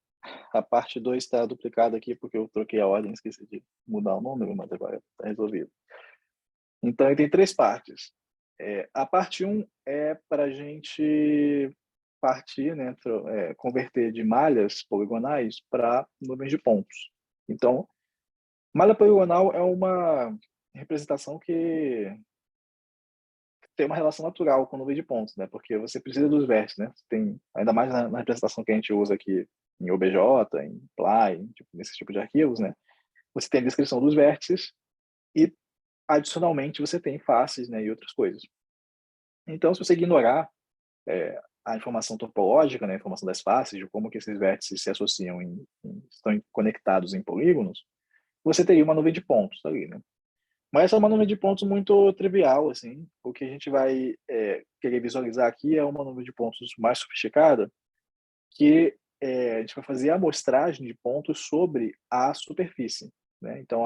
a parte 2 está duplicada aqui porque eu troquei a ordem, esqueci de mudar o número, mas agora está resolvido. Então, ele tem 3 partes. A parte 1 é para a gente partir, né, converter de malhas poligonais para nuvens de pontos. Então, malha poligonal é uma representação que tem uma relação natural com nuvem de pontos, né? Porque você precisa dos vértices, né? Tem, ainda mais na representação que a gente usa aqui em OBJ, em Ply, nesse tipo de arquivos, né? Você tem a descrição dos vértices e, adicionalmente, você tem faces, né, e outras coisas. Então, se você ignorar a informação topológica, né, a informação das faces, de como que esses vértices se associam, estão conectados em polígonos, você teria uma nuvem de pontos ali, né? Mas essa é uma nuvem de pontos muito trivial, assim. O que a gente vai querer visualizar aqui é uma nuvem de pontos mais sofisticada, que a gente vai fazer a amostragem de pontos sobre a superfície, né? Então,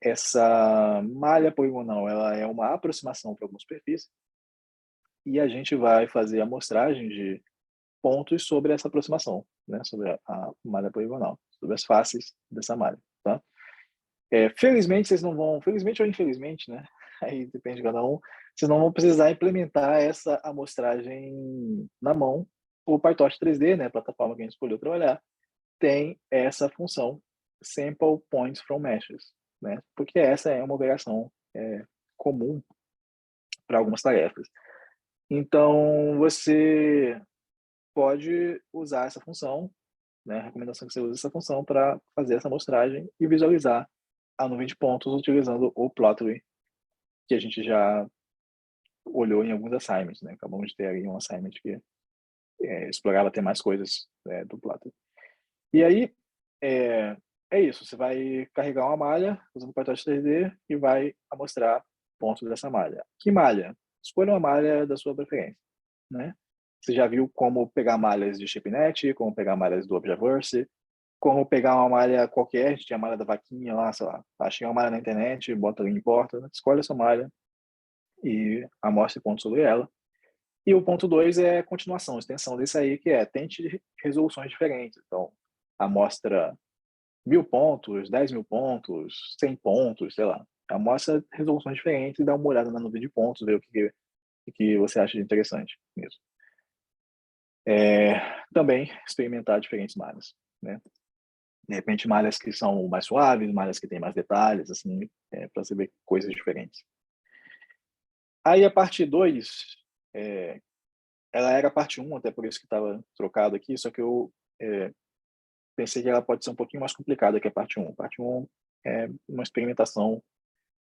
essa malha poligonal, ela é uma aproximação para alguma superfície, e a gente vai fazer a amostragem de pontos sobre essa aproximação, né? Sobre a malha poligonal, sobre as faces dessa malha, tá? Felizmente, vocês não vão, felizmente ou infelizmente, né? Aí depende de cada um, vocês não vão precisar implementar essa amostragem na mão. O PyTorch 3D, né, a plataforma que a gente escolheu trabalhar, tem essa função Sample Points from Meshes, né? Porque essa é uma operação comum para algumas tarefas. Então, você pode usar essa função, né? A recomendação é que você use essa função para fazer essa amostragem e visualizar a nuvem de pontos utilizando o Plotly, que a gente já olhou em alguns assignments, né? Acabamos de ter aí um assignment que explorava ter mais coisas do Plotly. E aí, é isso. Você vai carregar uma malha usando o PyTorch 3D e vai amostrar pontos dessa malha. Que malha? Escolha uma malha da sua preferência, né? Você já viu como pegar malhas de ShapeNet, como pegar malhas do Objaverse, como pegar uma malha qualquer, a gente tinha a malha da vaquinha lá, sei lá, achei uma malha na internet, bota ali em porta, escolhe essa malha e amostre pontos sobre ela. E o ponto 2 é continuação, extensão desse aí, que tente resoluções diferentes. Então, amostra 1.000 pontos, 10.000 pontos, 100 pontos, sei lá. Amostra resoluções diferentes e dá uma olhada na nuvem de pontos, ver o que você acha de interessante mesmo. Também experimentar diferentes malhas, né? De repente, malhas que são mais suaves, malhas que têm mais detalhes, assim, para você ver coisas diferentes. Aí a parte 2, ela era a parte 1, até por isso que estava trocado aqui, só que eu pensei que ela pode ser um pouquinho mais complicada que a parte 1. A parte 1 é uma experimentação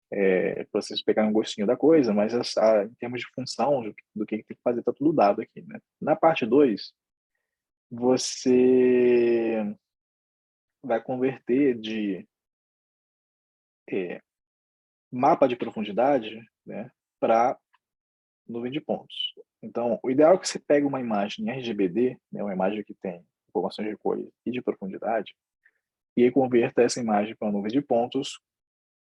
para vocês pegarem um gostinho da coisa, mas em termos de função, do que tem que fazer, está tudo dado aqui, né? Na parte 2, você vai converter de mapa de profundidade, né, para nuvem de pontos. Então, o ideal é que você pegue uma imagem RGBD, né, uma imagem que tem informações de cor e de profundidade, e aí converta essa imagem para uma nuvem de pontos,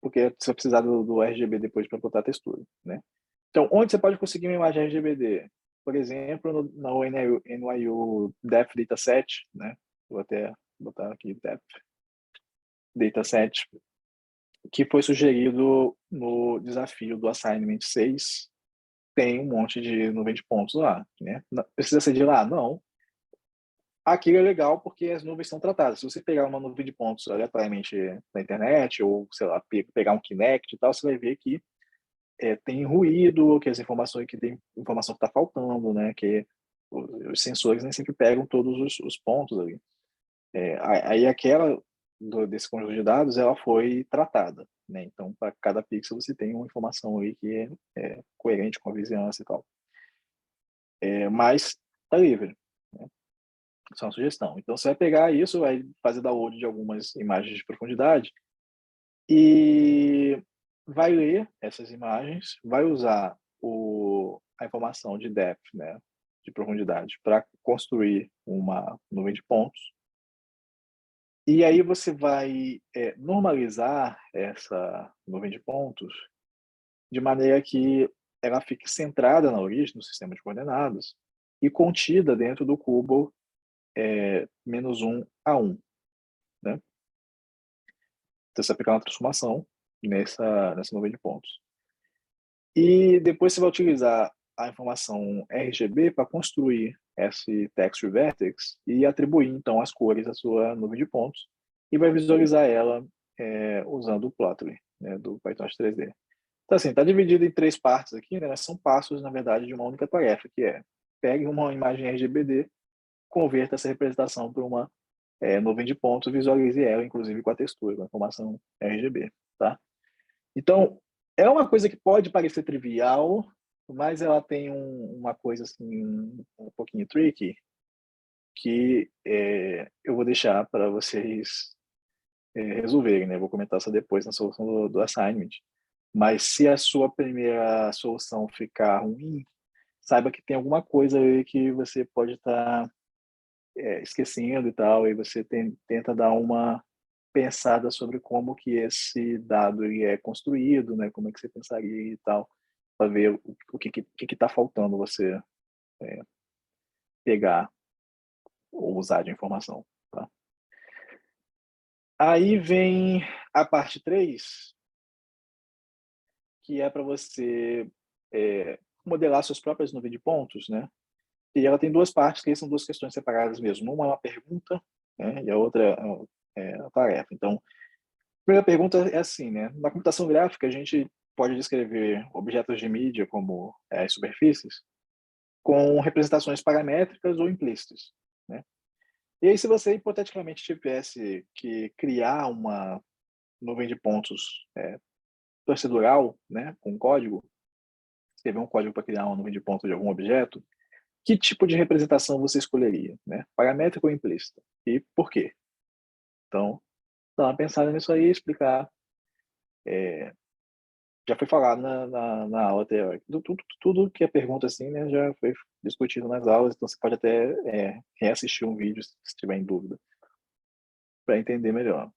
porque você vai precisar do RGB depois para botar a textura, né? Então, onde você pode conseguir uma imagem RGBD? Por exemplo, na NYU Depth Dataset, né? Vou até botar aqui Depth Dataset, que foi sugerido no desafio do Assignment 6, tem um monte de nuvem de pontos lá, né? Precisa ser de lá? Não. Aquilo é legal porque as nuvens são tratadas. Se você pegar uma nuvem de pontos aleatoriamente na internet, ou, sei lá, pegar um Kinect e tal, você vai ver que tem ruído, que as informações, que tem informação que está faltando, né? Que os sensores nem sempre pegam todos os pontos ali. Aí desse conjunto de dados, ela foi tratada, né? Então, para cada pixel você tem uma informação aí que é coerente com a vizinhança e tal. Mas tá livre, né? Só uma sugestão. Então, você vai pegar isso, vai fazer download de algumas imagens de profundidade e vai ler essas imagens, vai usar a informação de depth, né, de profundidade, para construir uma nuvem de pontos. E aí você vai normalizar essa nuvem de pontos de maneira que ela fique centrada na origem do sistema de coordenadas e contida dentro do cubo -1 a 1, né? Então, você vai aplicar uma transformação nessa nuvem de pontos. E depois você vai utilizar a informação RGB para construir esse texture vertex e atribuir, então, as cores à sua nuvem de pontos e vai visualizar ela usando o Plotly, né, do PyTorch 3D. Então, assim, está dividido em 3 partes aqui, né? São passos, na verdade, de uma única tarefa, que pegue uma imagem RGBD, converta essa representação para uma nuvem de pontos, visualize ela, inclusive com a textura, com a informação RGB, tá? Então, é uma coisa que pode parecer trivial, mas ela tem uma coisa assim, um pouquinho tricky, que eu vou deixar para vocês resolverem, né? Eu vou comentar isso depois na solução do assignment. Mas se a sua primeira solução ficar ruim, saiba que tem alguma coisa aí que você pode estar esquecendo e tal, e você tenta dar uma pensada sobre como que esse dado ele é construído, né? Como é que você pensaria e tal, para ver o que está faltando você pegar ou usar de informação, tá? Aí vem a parte 3, que é para você modelar suas próprias nuvens de pontos, né? E ela tem duas partes, que são duas questões separadas mesmo. Uma é uma pergunta, né? E a outra é a tarefa. Então, a primeira pergunta é assim, né? Na computação gráfica, a gente pode descrever objetos de mídia, como as superfícies, com representações paramétricas ou implícitas, né? E aí, se você hipoteticamente tivesse que criar uma nuvem de pontos procedural, né, com código, escrever um código para criar uma nuvem de pontos de algum objeto, que tipo de representação você escolheria, né? Paramétrica ou implícita? E por quê? Então, dá uma pensada nisso aí, explicar. Já foi falado na aula teórica. Tudo que é pergunta assim, né, já foi discutido nas aulas, então você pode até reassistir um vídeo se estiver em dúvida, para entender melhor.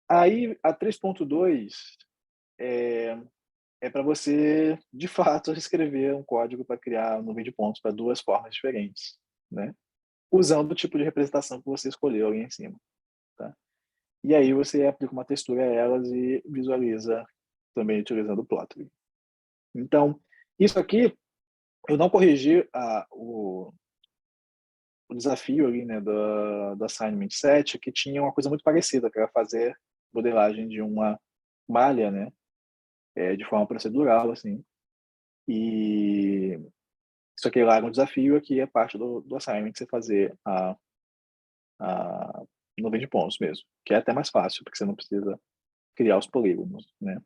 Aí, a 3.2 é para você, de fato, escrever um código para criar um nuvem de pontos para duas formas diferentes, né? Usando o tipo de representação que você escolheu ali em cima, tá? E aí você aplica uma textura a elas e visualiza também utilizando o Plotly. Então, isso aqui, eu não corrigi o desafio ali, né, do Assignment 7, que tinha uma coisa muito parecida, que era fazer modelagem de uma malha, né, de forma procedural, assim. E isso aqui lá era um desafio, aqui é parte do assignment, você fazer a nuvem de pontos mesmo, que é até mais fácil, porque você não precisa criar os polígonos, né.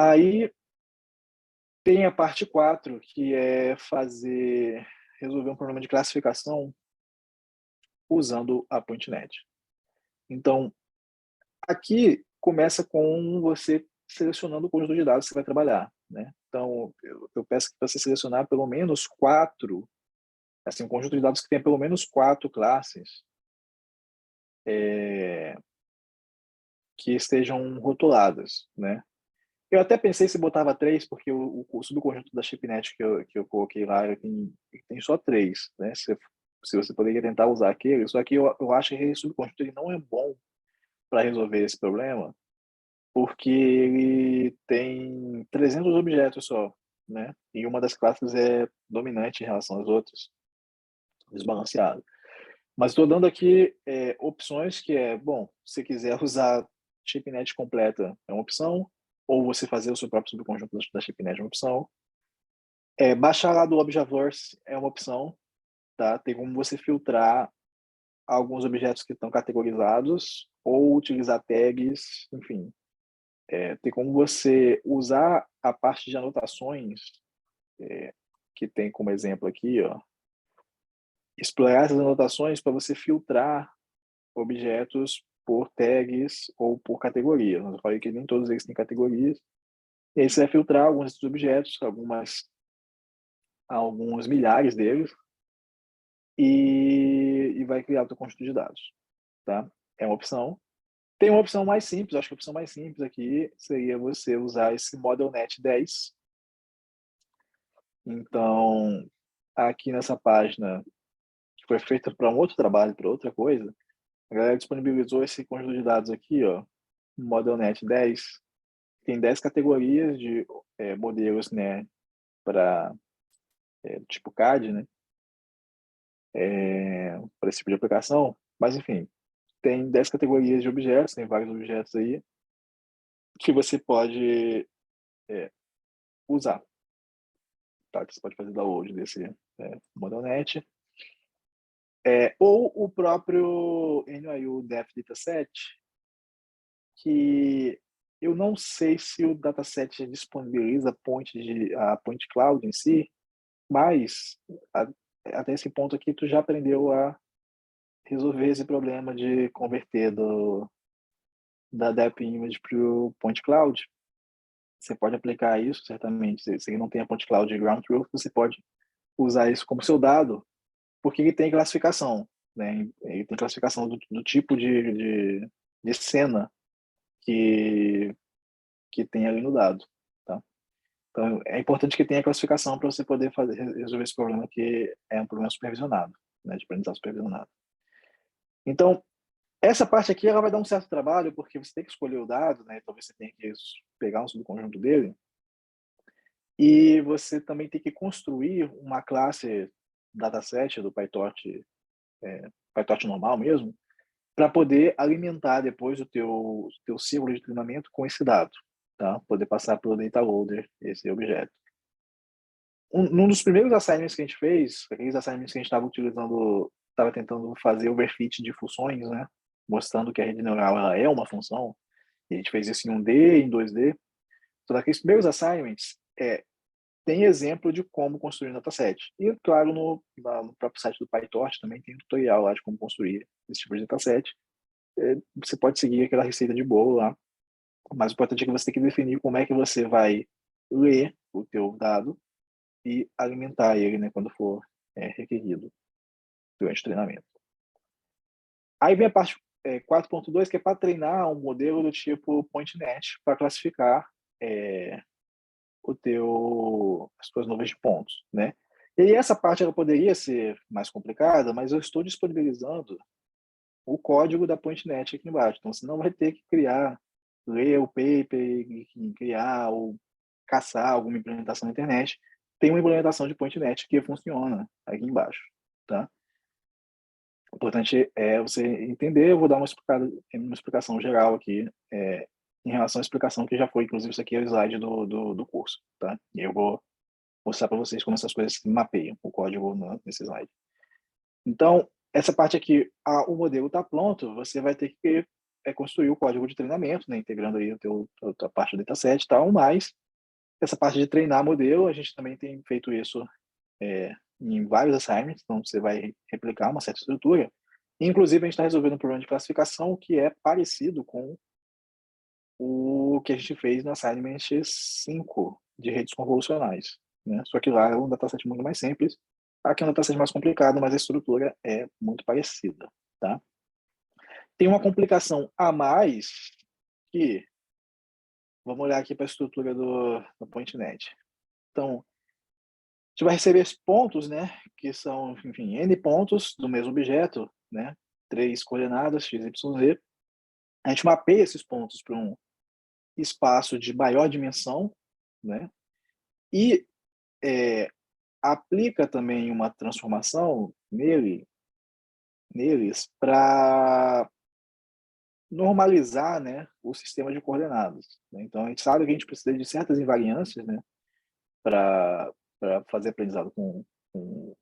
Aí tem a parte 4, que é resolver um problema de classificação usando a PointNet. Então, aqui começa com você selecionando o conjunto de dados que você vai trabalhar, né? Então, eu peço para você selecionar pelo menos 4, assim, um conjunto de dados que tenha pelo menos 4 classes que estejam rotuladas, né? Eu até pensei se botava 3, porque o subconjunto da ChipNet que eu coloquei lá tem só 3, né? Se você poderia tentar usar aquele, só que eu acho que esse subconjunto ele não é bom para resolver esse problema, porque ele tem 300 objetos só, né? E uma das classes é dominante em relação às outras, desbalanceado. Mas estou dando aqui opções que bom, se quiser usar ChipNet completa é uma opção, ou você fazer o seu próprio subconjunto da ChipNet é uma opção. Baixar lá do Objaverse é uma opção, tá? Tem como você filtrar alguns objetos que estão categorizados, ou utilizar tags, enfim. Tem como você usar a parte de anotações, que tem como exemplo aqui, ó, explorar essas anotações para você filtrar objetos por tags ou por categorias. Eu falei que nem todos eles têm categorias. E aí você vai filtrar alguns desses objetos, alguns milhares deles, e vai criar o seu conjunto de dados, tá? É uma opção. Tem uma opção mais simples, acho que a opção mais simples aqui seria você usar esse ModelNet 10. Então, aqui nessa página, que foi feita para um outro trabalho, para outra coisa, a galera disponibilizou esse conjunto de dados aqui, ó, ModelNet 10. Tem 10 categorias de modelos, né, para tipo CAD, né, para esse tipo de aplicação. Mas, enfim, tem 10 categorias de objetos, tem vários objetos aí que você pode usar. Tá? Você pode fazer download desse ModelNet. Ou o próprio NYU Depth Dataset, que eu não sei se o dataset disponibiliza a Point Cloud em si, mas até esse ponto aqui tu já aprendeu a resolver esse problema de converter da Depth Image para o Point Cloud. Você pode aplicar isso, certamente. Se ele não tem a Point Cloud de Ground Truth, você pode usar isso como seu dado, porque ele tem classificação, né? Ele tem classificação do tipo de cena que tem ali no dado, tá? Então, é importante que tenha classificação para você poder resolver esse problema, que é um problema supervisionado, né, de aprendizado supervisionado. Então, Essa parte aqui ela vai dar um certo trabalho, porque você tem que escolher o dado, né? Talvez você tenha que pegar um subconjunto dele, e você também tem que construir uma classe dataset do PyTorch, PyTorch normal mesmo, para poder alimentar depois o teu ciclo de treinamento com esse dado, tá? Poder passar pelo data loader esse objeto. Num dos primeiros assignments que a gente fez, aqueles assignments que a gente estava utilizando, estava tentando fazer overfit de funções, né? Mostrando que a rede neural ela é uma função. E a gente fez isso em 1D, em 2D. Então, naqueles primeiros assignments, tem exemplo de como construir um dataset. E, claro, no próprio site do PyTorch também tem um tutorial lá de como construir esse tipo de dataset. Você pode seguir aquela receita de bolo lá, mas o importante é que você tem que definir como é que você vai ler o teu dado e alimentar ele, né, quando for requerido durante o treinamento. Aí vem a parte 4.2, que é para treinar um modelo do tipo PointNet para classificar as tuas nuvens de pontos, né? E essa parte ela poderia ser mais complicada, mas eu estou disponibilizando o código da PointNet aqui embaixo. Então você não vai ter que ler o paper, criar ou caçar alguma implementação na internet. Tem uma implementação de PointNet que funciona aqui embaixo, tá? O importante é você entender. Eu vou dar uma explicação geral aqui em relação à explicação que já foi, inclusive isso aqui é o slide do curso, tá? E eu vou mostrar para vocês como essas coisas se mapeiam, o código nesse slide. Então, essa parte aqui, o modelo está pronto, você vai ter que construir o código de treinamento, né, integrando aí a tua parte do dataset e tal, mas essa parte de treinar modelo, a gente também tem feito isso em vários assignments, então você vai replicar uma certa estrutura. Inclusive, a gente está resolvendo um problema de classificação que é parecido com o que a gente fez no assignment 5 de redes convolucionais, né? Só que lá é um dataset muito mais simples. Aqui é um dataset mais complicado, mas a estrutura é muito parecida, tá? Tem uma complicação a mais que... Vamos olhar aqui para a estrutura do PointNet. Então, a gente vai receber esses pontos, né? Que são, enfim, N pontos do mesmo objeto, né? 3 coordenadas, x, y, z. A gente mapeia esses pontos para um espaço de maior dimensão, né? E aplica também uma transformação neles para normalizar, né, o sistema de coordenadas, né? Então, a gente sabe que a gente precisa de certas invariâncias, né, para fazer aprendizado com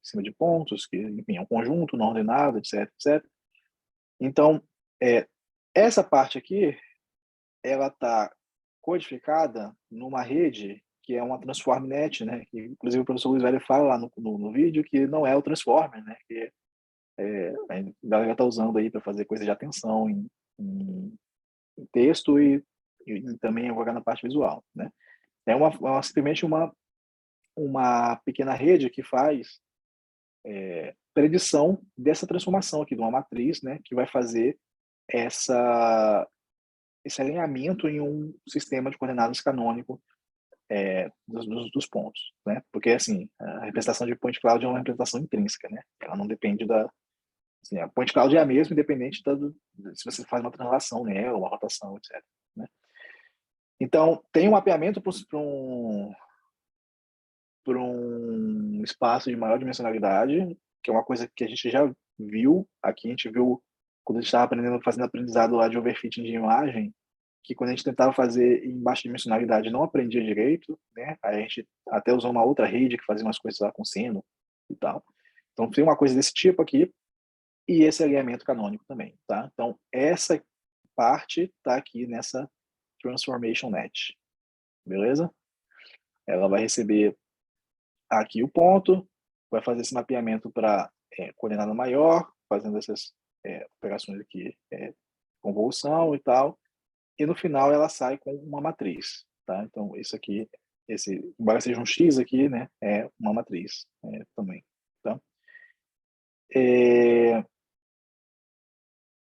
cima de pontos, que, enfim, é um conjunto não ordenado, etc, etc. Então, essa parte aqui, ela está codificada numa rede que é uma transformnet, né? Que, inclusive, o professor Luiz Velho fala lá no vídeo que não é o transformer, né? Que a galera está usando aí para fazer coisa de atenção em texto e também agora na parte visual, né? É simplesmente uma pequena rede que faz predição dessa transformação aqui de uma matriz, né? Que vai fazer esse alinhamento em um sistema de coordenadas canônico dos pontos, né? Porque, assim, a representação de point cloud é uma representação intrínseca, né? Ela não depende assim, a point cloud é a mesma, independente se você faz uma translação nela, uma rotação, etc, né? Então, tem um mapeamento para um espaço de maior dimensionalidade, que é uma coisa que a gente já viu aqui. A gente viu quando a gente estava fazendo aprendizado lá de overfitting de imagem, que quando a gente tentava fazer em baixa dimensionalidade não aprendia direito, né? Aí a gente até usou uma outra rede que fazia umas coisas lá com seno e tal. Então tem uma coisa desse tipo aqui e esse alinhamento canônico também, tá? Então essa parte está aqui nessa Transformation Net, beleza? Ela vai receber aqui o ponto, vai fazer esse mapeamento para coordenada maior, fazendo essas operações aqui, convolução e tal, e no final ela sai com uma matriz, tá? Então, isso aqui, embora seja um X aqui, né, é uma matriz também, tá?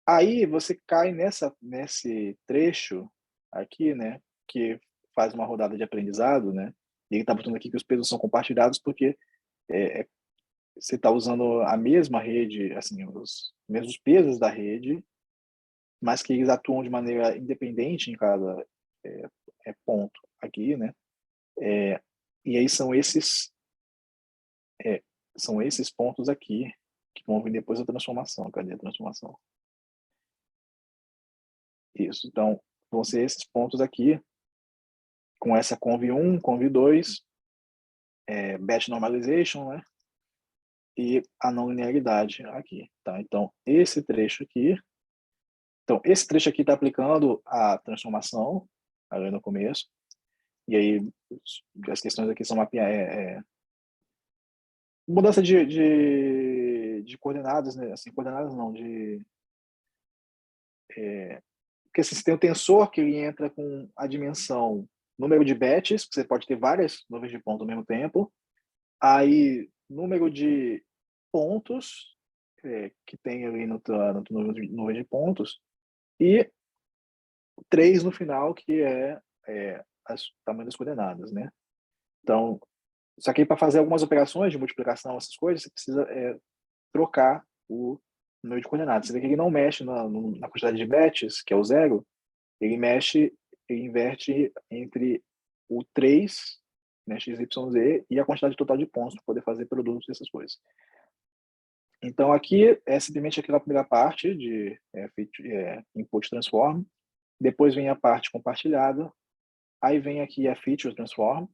Aí você cai nesse trecho aqui, né, que faz uma rodada de aprendizado, né, e ele está botando aqui que os pesos são compartilhados porque você está usando a mesma rede, assim, os mesmos pesos da rede, mas que eles atuam de maneira independente em cada ponto aqui, né? E aí são esses pontos aqui que vão vir depois da transformação. Cadê a transformação? Isso. Então, vão ser esses pontos aqui, com essa conv1, conv2, batch normalization, né? E a não linearidade aqui, tá? Então, esse trecho aqui está aplicando a transformação ali no começo, e aí as questões aqui são mudança de coordenadas, né? Assim, coordenadas não, porque assim, você tem o tensor que ele entra com a dimensão número de batches, você pode ter várias nuvens de pontos ao mesmo tempo, aí número de pontos que tem ali no nuvem de pontos, e 3 no final, que é o tamanho das coordenadas, né? Então, só que para fazer algumas operações de multiplicação, essas coisas, você precisa trocar o número de coordenadas. Você vê que ele não mexe na quantidade de batches, que é o 0, ele inverte entre o 3, né, XYZ, e a quantidade total de pontos para poder fazer produtos e essas coisas. Então, aqui é simplesmente aquela primeira parte de input transform, depois vem a parte compartilhada, aí vem aqui a feature transform,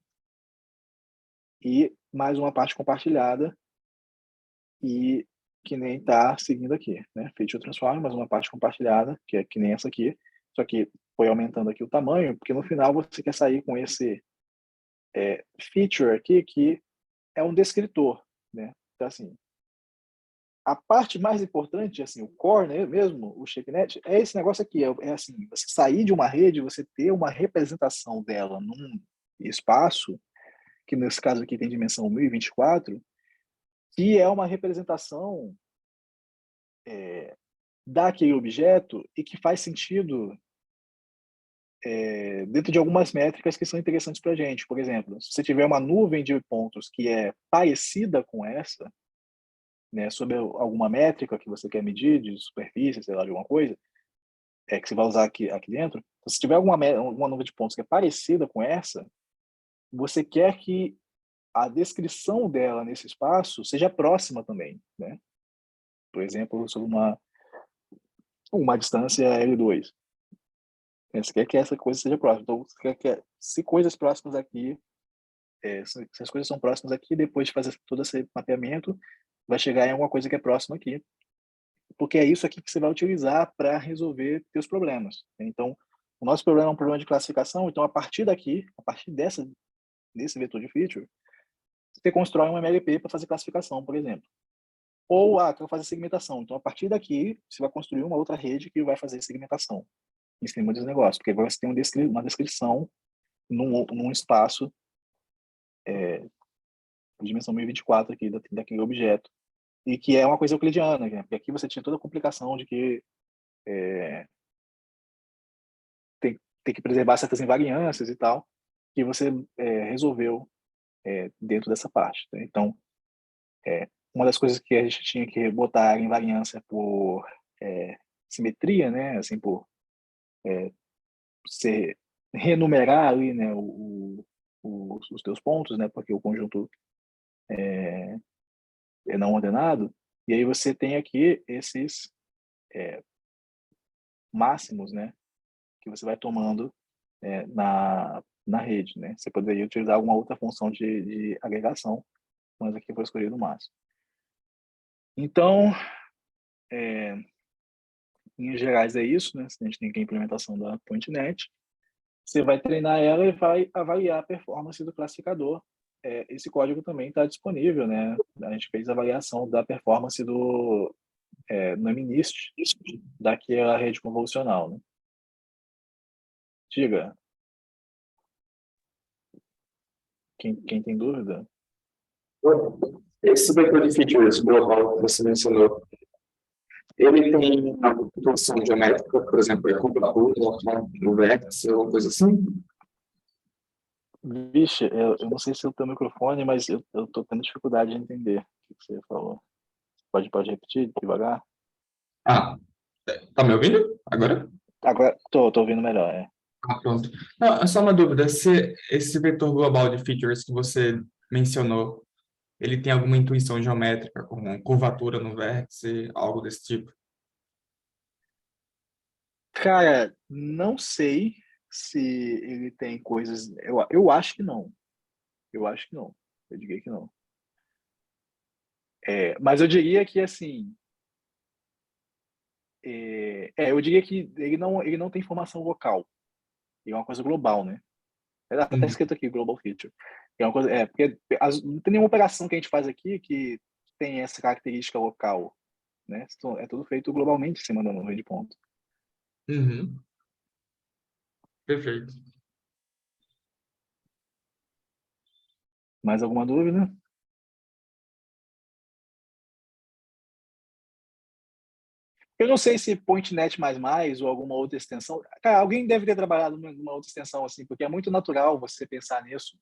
e mais uma parte compartilhada, e que nem está seguindo aqui, né? Feature transform, mais uma parte compartilhada, que é que nem essa aqui, só que foi aumentando aqui o tamanho, porque no final você quer sair com esse feature aqui, que é um descritor, né? Então, assim, a parte mais importante, assim, o core, né, mesmo, o ShapeNet, é esse negócio aqui, assim, você sair de uma rede, você ter uma representação dela num espaço, que nesse caso aqui tem dimensão 1024, que é uma representação daquele objeto e que faz sentido dentro de algumas métricas que são interessantes para a gente. Por exemplo, se você tiver uma nuvem de pontos que é parecida com essa, né, sobre alguma métrica que você quer medir, de superfície, sei lá, de alguma coisa, que você vai usar aqui dentro, então, se tiver alguma nuvem de pontos que é parecida com essa, você quer que a descrição dela nesse espaço seja próxima também, né? Por exemplo, sobre uma distância L2. Você quer que essa coisa seja próxima. Então, você quer que, se coisas próximas aqui, se as coisas são próximas aqui, depois de fazer todo esse mapeamento, vai chegar em alguma coisa que é próxima aqui, porque é isso aqui que você vai utilizar para resolver seus problemas. Então, o nosso problema é um problema de classificação, então a partir daqui, a partir desse vetor de feature, você constrói um MLP para fazer classificação, por exemplo. Ou, quero fazer segmentação. Então, a partir daqui, você vai construir uma outra rede que vai fazer segmentação em cima desse negócio, porque agora você tem uma descrição num espaço de dimensão 1024 aqui, daquele objeto, e que é uma coisa euclidiana, né? Porque aqui você tinha toda a complicação de que tem que preservar certas invariâncias e tal, que você resolveu dentro dessa parte. Né? Então, uma das coisas que a gente tinha que botar era invariância por simetria, né? Assim, por você renumerar ali, né, os teus pontos, né? Porque o conjunto é não ordenado. E aí você tem aqui esses máximos, né? Que você vai tomando na rede, né? Você poderia utilizar alguma outra função de agregação, mas aqui foi escolhido o máximo. Então, em gerais é isso, né? A gente tem aqui a implementação da PointNet. Você vai treinar ela e vai avaliar a performance do classificador. Esse código também está disponível, né? A gente fez a avaliação da performance no MNIST, daquela rede convolucional, né? Diga, quem tem dúvida? Esse vetor de features global que você mencionou, ele tem uma função geométrica, por exemplo, é computador, no vértice, ou coisa assim? Vixe, eu não sei se é o teu microfone, mas eu tô tendo dificuldade de entender o que você falou. Pode repetir devagar? Tá me ouvindo agora? Agora tô ouvindo melhor, é. Ah, pronto. Não, só uma dúvida, se esse vetor global de features que você mencionou, ele tem alguma intuição geométrica, como curvatura no vértice, algo desse tipo? Cara, não sei se ele tem coisas. Eu acho que não. Eu acho que não. Eu diria que não. Mas eu diria que assim. Eu diria que ele não tem informação local. Ele é uma coisa global, né? Tá Uhum. escrito aqui, Global Feature. É uma coisa, porque não tem nenhuma operação que a gente faz aqui que tem essa característica local, né? Então, é tudo feito globalmente em cima da nuvem de ponto. Uhum. Perfeito. Mais alguma dúvida? Eu não sei se PointNet++ ou alguma outra extensão. Cara, alguém deve ter trabalhado numa outra extensão assim, porque é muito natural você pensar nisso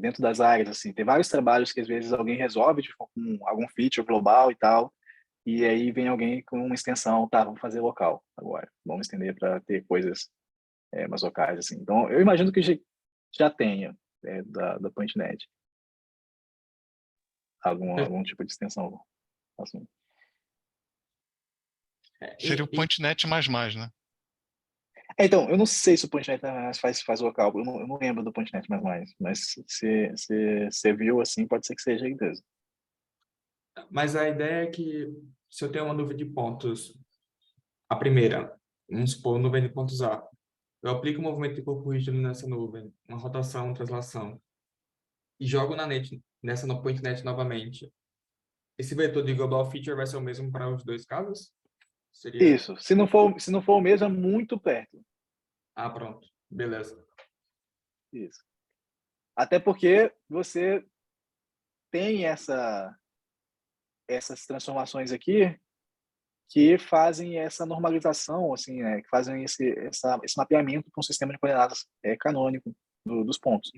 dentro das áreas assim. Tem vários trabalhos que às vezes alguém resolve com algum feature global e tal, e aí vem alguém com uma extensão, tá, vamos fazer local agora, vamos estender para ter coisas mais locais assim. Então, eu imagino que já tenha da PointNet algum tipo de extensão assim. Seria o PointNet++, né? Então, eu não sei se o PointNet faz local, eu não lembro do PointNet++, mas se você viu assim, pode ser que seja mesmo. Mas a ideia é que, se eu tenho uma nuvem de pontos, a primeira, vamos supor, nuvem de pontos A, eu aplico o movimento de corpo rígido nessa nuvem, uma rotação, translação, e jogo na net, nessa no PointNet novamente. Esse vetor de global feature vai ser o mesmo para os dois casos? Seria... Isso, se não for o mesmo, é muito perto. Ah, pronto. Beleza. Isso. Até porque você tem essas transformações aqui que fazem essa normalização, assim, né, que fazem esse mapeamento para um sistema de coordenadas canônico dos pontos.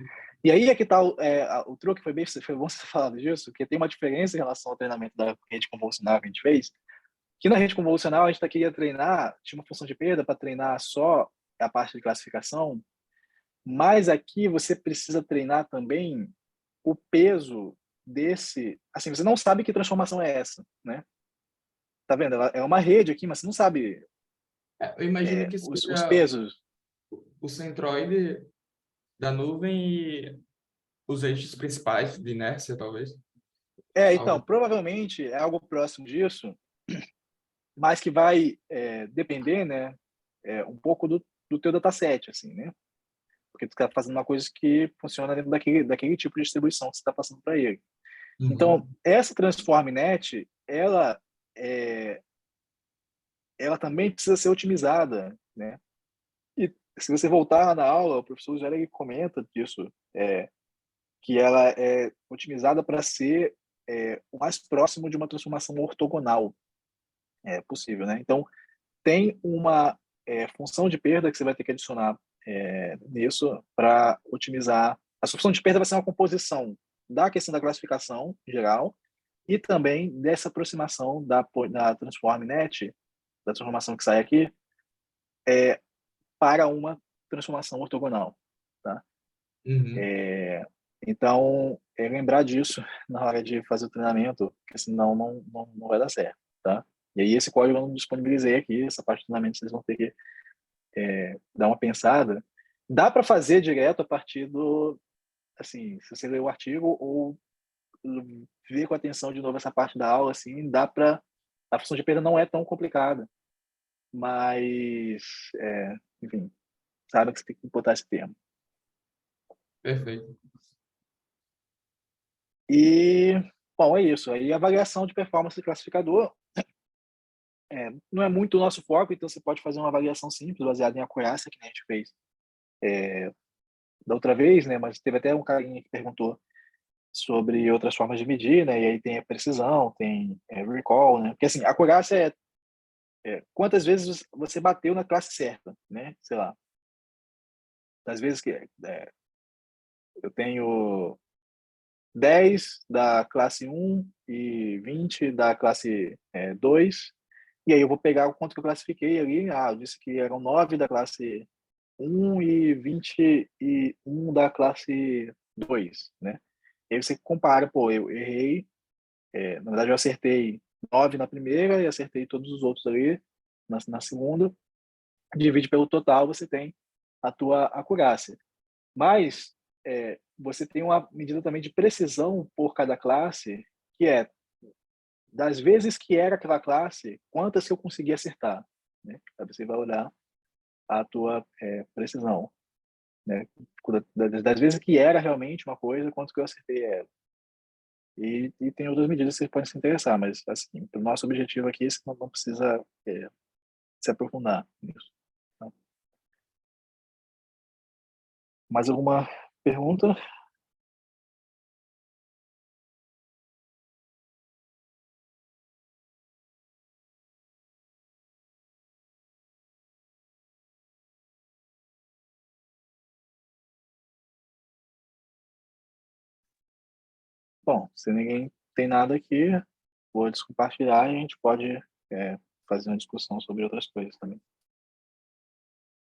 E aí é que está o truque, foi bom você ter falado disso, porque tem uma diferença em relação ao treinamento da rede convolucional que a gente fez, que na rede convolucional a gente queria treinar, tinha uma função de perda para treinar só a parte de classificação, mas aqui você precisa treinar também o peso desse, assim, você não sabe que transformação é essa, né? Tá vendo? Ela é uma rede aqui, mas você não sabe Eu imagino que os seja pesos. o centroide da nuvem e os eixos principais de inércia, talvez. Então, Algo. provavelmente é algo próximo disso, mas que vai depender, né, um pouco do teu dataset, assim, né? Porque tu está fazendo uma coisa que funciona dentro daquele tipo de distribuição que você está passando para ele. Então, Uhum. essa transform-net, é, ela também precisa ser otimizada, né? E se você voltar na aula, o professor Zé comenta disso, que ela é otimizada para ser o mais próximo de uma transformação ortogonal possível, né? Então, tem uma função de perda que você vai ter que adicionar nisso para otimizar. A função de perda vai ser uma composição da questão da classificação geral e também dessa aproximação da transform-net, da transformação que sai aqui, para uma transformação ortogonal, tá? Uhum. Então, lembrar disso na hora de fazer o treinamento, porque senão não vai dar certo, tá? E aí esse código eu não disponibilizei aqui, essa parte do treinamento vocês vão ter que dar uma pensada. Dá para fazer direto a partir assim, se você ler o artigo ou ver com atenção de novo essa parte da aula, assim, a função de perda não é tão complicada, mas, enfim, sabe que você tem que botar esse termo. Perfeito. E, bom, é isso. Aí a avaliação de performance do classificador não é muito o nosso foco, então você pode fazer uma avaliação simples, baseada em acurácia, que a gente fez da outra vez, né? Mas teve até um carinha que perguntou sobre outras formas de medir, né? E aí tem a precisão, tem recall, né? Porque assim, a acurácia quantas vezes você bateu na classe certa, né? Sei lá. Às vezes que eu tenho 10 da classe 1 e 20 da classe 2, E aí eu vou pegar o quanto que eu classifiquei ali. Eu disse que eram 9 da classe 1 e 21 da classe 2, né? E aí você compara, pô, eu errei, na verdade eu acertei 9 na primeira e acertei todos os outros ali na segunda. Divide pelo total, você tem a tua acurácia. Mas você tem uma medida também de precisão por cada classe, que é das vezes que era aquela classe, quantas que eu consegui acertar, né? Aí você vai olhar a tua precisão, né? Das vezes que era realmente uma coisa, quanto que eu acertei ela. E tem outras medidas que você pode se interessar, mas assim, o nosso objetivo aqui, você não precisa se aprofundar nisso. Tá? Mais alguma pergunta? Bom, se ninguém tem nada aqui, vou descompartilhar e a gente pode fazer uma discussão sobre outras coisas também.